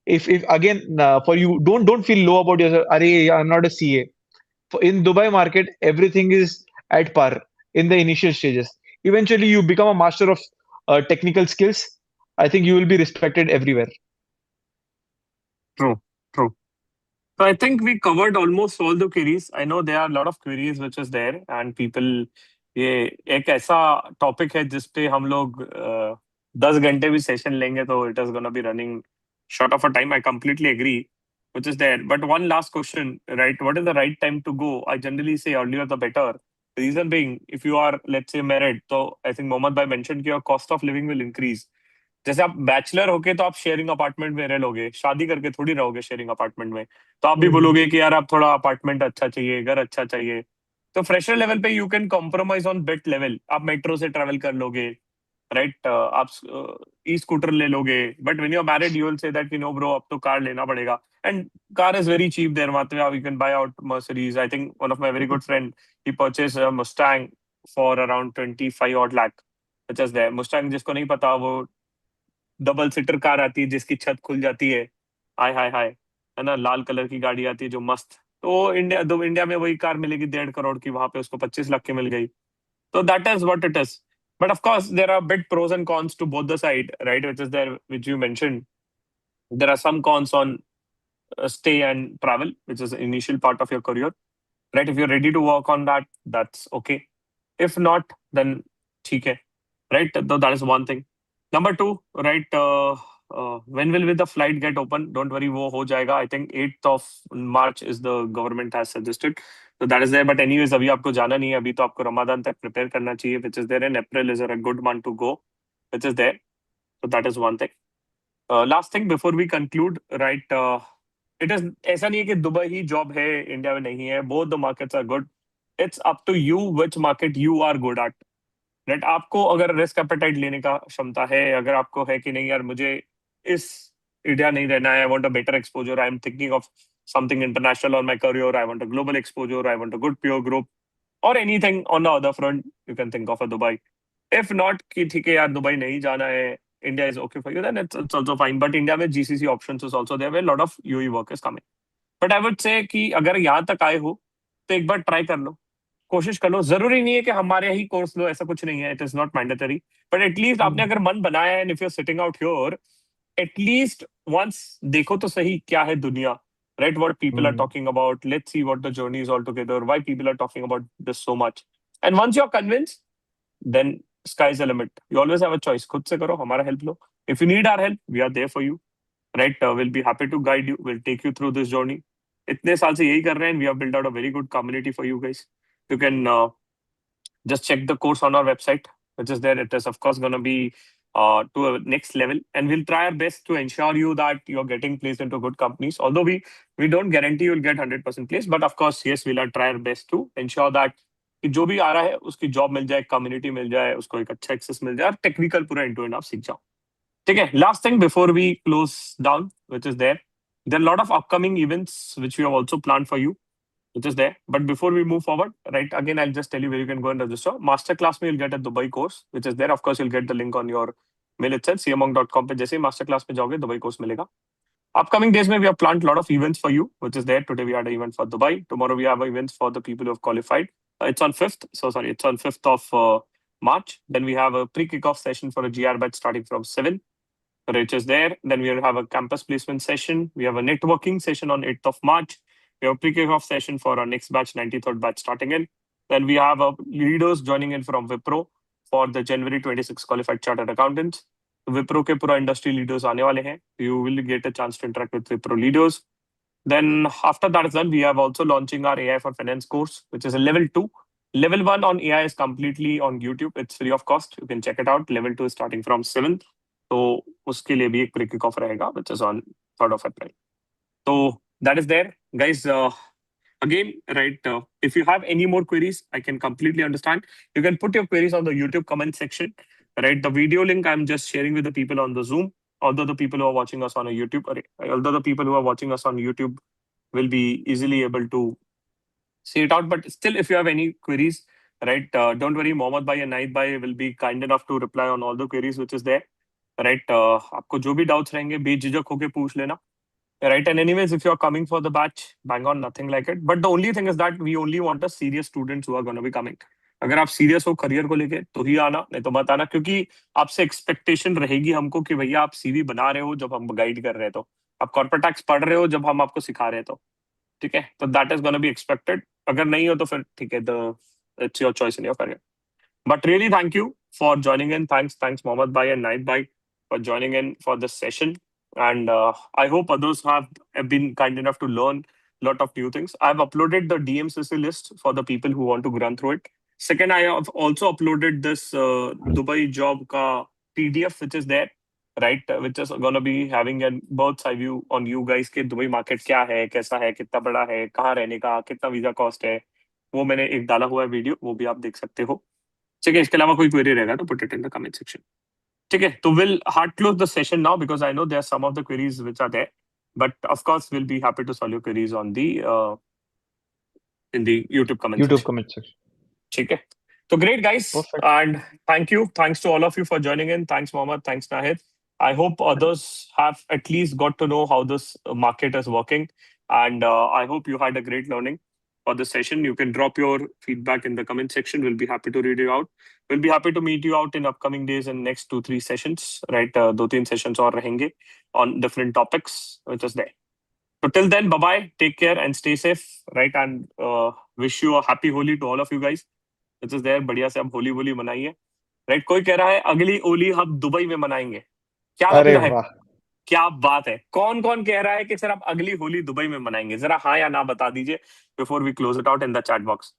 if again for you, don't feel low about yourself. Arey, I'm not a CA. In Dubai market, everything is at par in the initial stages. Eventually, you become a master of technical skills. I think you will be respected everywhere. True. True. So I think we covered almost all the queries. I know there are a lot of queries which is there and people ये एक ऐसा topic है जिस पे हम लोग 10 घंटे भी सेशन लेंगे तो it is gonna B running short of a time. I completely agree, which is there. But one last question, right? What is the right time to go? I generally say earlier the better. The reason being, if you are, let's say, married, so I think Mohammed bhai mentioned कि your cost of living will increase. जैसे आप bachelor होके तो आप sharing apartment में रह लोगे, शादी करके थोड़ी रहोगे शेयरिंग अपार्टमेंट में, तो आप भी बोलोगे कि यार आप थोड़ा अपार्टमेंट अच्छा चाहिए, घर अच्छा चाहिए. तो फ्रेशर लेवल पे you can compromise on bet level. आप मेट्रो से ट्रैवल कर लोगे, राइट? आप ई स्कूटर ले लोगे. But when you are married you will say that कि नो ब्रो अब तो कार लेना पड़ेगा. And car is very cheap there. मतलब you can buy out Mercedes. I think one of my very good friend he purchase a Mustang for around 25 odd lakh, which is there. Mustang जिसको नहीं पता, वो double seater car आती है जिसकी छत खुल जाती है. हाय हाय हाय, है ना? लाल कलर की गाड़ी आती है जो मस्त. तो इंडिया में वही कार मिलेगी 1.5 करोड़ की, वहां पे उसको 25 लाख की मिल गई. So that is what it is. But of course, there are bit pros and cons to both the side, right? Which is there, which you mentioned. There are some cons on stay and travel, which is the initial part of your career, right? If you're ready to work on that, that's okay. If not, then theek hai, right? So that is one thing. Number two, right? When will the flight get open? Don't worry, wo ho jayega. I think 8th of March is the government has suggested. So that is there. But anyways, अभी आपको जाना नहीं है. अभी तो आपको Ramadan तक prepare करना चाहिए, which is there in April is a good month to go, which is there. So that is one thing. Last thing before we conclude, right? It is ऐसा नहीं है कि दुबई ही जॉब है, India में नहीं है. Both the markets are good. It's up to you which market you are good at. Right, आपको अगर रिस्क एपेटाइट लेने का क्षमता है, अगर आपको है कि नहीं यार मुझे इस इंडिया नहीं रहना है, I want a better exposure, I am thinking of something international on my career, I want a global exposure, I want a good pure group और anything on the other front, you can think of a Dubai. If not कि ठीक है यार Dubai नहीं जाना है, India is okay for you, then it's also fine. But India में GCC options is also there where lot of UAE work is coming. But I would say कि अगर यहाँ तक आए हो तो एक बार ट्राई कर लो, कोशिश कर लो. जरूरी नहीं है कि हमारे ही कोर्स लो, ऐसा कुछ नहीं है. It is not mandatory. But at least आपने अगर मन बनाया है, and if you are sitting out here, at least once देखो तो सही क्या है दुनिया, right? What people are talking about. Let's see what the journey is all together. Why people are talking about this so much. And once you're convinced, then sky's the limit. You always have a choice. खुद से करो, हमारा help low. If you need our help, we are there for you. Right? We'll be happy to guide you. We'll take you through this journey. इतने साल से यही कर रहे हैं. We have built out a very good community for you guys. You can just check the course on our website, which is there. It is of course going to be to a next level, and we'll try our best to ensure you that you're getting placed into good companies. Although we don't guarantee you'll get 100% placed, but of course yes, we'll try our best to ensure that कि जो भी आ रहा है उसकी job मिल जाए, community मिल जाए, उसको एक अच्छा एक्सेस मिल जाए और टेक्निकल पूरा एंड टू एंड आप सीख जाओ. ठीक है. Last thing before we close down, which is there are a lot of upcoming events which we have also planned for you, which is there. But before we move forward, right, again, I'll just tell you where you can go and register. Masterclass में you'll get a Dubai course, which is there. Of course, you'll get the link on your mail itself. cmong.com पे जैसे ही Masterclass पे जाओगे, Dubai course मिलेगा. Upcoming days में we have planned a lot of events for you, which is there. Today we had an event for Dubai. Tomorrow we have events for the people who have qualified. It's on 5th. It's on 5th of March. Then we have a pre-kickoff session for a GR batch starting from 7. Which is there. Then we will have a campus placement session. We have a networking session on 8th of March. We have a pre-kickoff session for our next batch, 93rd batch starting in. Then we have leaders joining in from Wipro for the January 26 qualified chartered accountants. Wipro के पूरा industry leaders आने वाले हैं. You will get a chance to interact with Wipro leaders. Then after that is done, we have also launching our AI for Finance course, which is a level 2. Level 1 on AI is completely on YouTube. It's free of cost. You can check it out. Level 2 is starting from 7th. तो उसके लिए भी एक pre kick off रहेगा, which is on 3rd of April. So that is there, guys. Again, right, if you have any more queries, I can completely understand. You can put your queries on the YouTube comment section, right? The video link I'm just sharing with the people on the Zoom. Although the people who are watching us on a YouTube, although the people who are watching us on YouTube will be easily able to see it out. But still, if you have any queries, right, don't worry, Mohammad Bhai and Naid Bhai will be kind enough to reply on all the queries which is there. Right, आपको जो भी doubts रहेंगे बेझिझक होके पूछ लेना. Right, and anyways, if you're coming for the batch, bang on, nothing like it. But the only thing is that we only want the serious students who are going to be coming. अगर आप serious हो career को लेके तो ही आना, नहीं तो मत आना, क्योंकि आपसे एक्सपेक्टेशन रहेगी हमको कि भैया आप सीवी बना रहे हो जब हम गाइड कर रहे हैं, तो आप कॉर्पोरेट टैक्स पढ़ रहे हो जब हम आपको सिखा रहे हैं, तो ठीक है. तो that is gonna be expected. अगर नहीं हो तो फिर ठीक है, it's your choice in your career. But really, thank you for joining in. Thanks, Mohammad Bhai and Naid Bhai for joining in for this session. And I hope others have been kind enough to learn a lot of new things. I've uploaded the DMCC list for the people who want to run through it. Second, I have also uploaded this Dubai job ka PDF, which is there, right? Which is going to be having a bird's eye view on you guys के Dubai market क्या है, कैसा है, कितना बड़ा है, कहाँ रहने का, कितना वीजा कॉस्ट है. वो मैंने एक डाला हुआ है वीडियो, वो भी आप देख सकते हो. ठीक है. इसके अलावा कोई क्वेरी रहेगा तो put it in the comment section. ठीक है. तो will hard close the session now because I know there are some of the queries which are there, but of course will be happy to solve your queries on the in the YouTube comment YouTube section. comment section. ठीक है. तो great guys, Perfect. and thanks to all of you for joining in. Thanks Mohammed, thanks Nahid. I hope others have at least got to know how this market is working, and I hope you had a great learning. for this session. You can drop your feedback in the comment section. We'll be happy to read it out. We'll be happy to meet you out in upcoming days and next 2-3 sessions, right? 2-3 sessions और रहेंगे on different topics which is there. So till then, bye bye. Take care and stay safe, right? And wish you a happy Holi to all of you guys. Which is there. बढ़िया से अब Holi मनाइए, right? कोई कह रहा है अगली होली हम Dubai में मनाएंगे. क्या अरे लगता है? वाह, क्या बात है. कौन कौन कह रहा है कि सर आप अगली होली दुबई में मनाएंगे? जरा हाँ या ना बता दीजिए before we close it out in the chat box,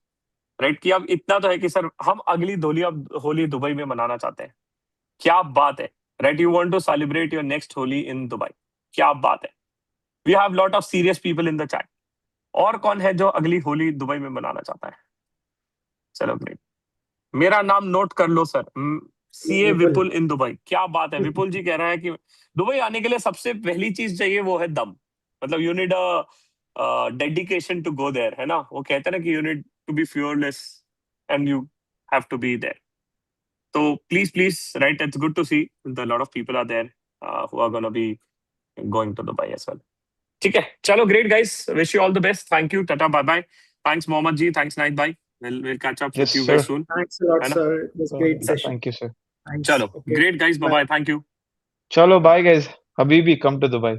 right? कि अब इतना तो है कि सर हम अगली होली दुबई में मनाना चाहते हैं. क्या बात है, right? You want to celebrate your next Holi in Dubai. क्या बात है. We have lot of serious people in the chat. और कौन है जो अगली होली दुबई में मनाना चाहता है? चलो ग्रेट. मेरा नाम नोट कर लो sir, CA Vipul in Dubai. क्या बात है. विपुल जी कह रहा है कि दुबई आने के लिए सबसे पहली चीज चाहिए वो है दम. मतलब you need a dedication to go there, है ना? वो कहते हैं ना कि you need to be fearless and you have to be there. तो please right, it's good to see the lot of people are there who are gonna be going to Dubai as well. ठीक है, चलो great guys, wish you all the best. Thank you, tata, bye bye. Thanks Mohammed ji, thanks night भाई. We'll catch up yes with you sir. guys soon. Thanks a lot, है ना? sir. It was a great session. Thank you sir. Thanks. चलो Okay. Great guys, bye bye, thank you. Chalo, bye guys. Habibi, come to Dubai.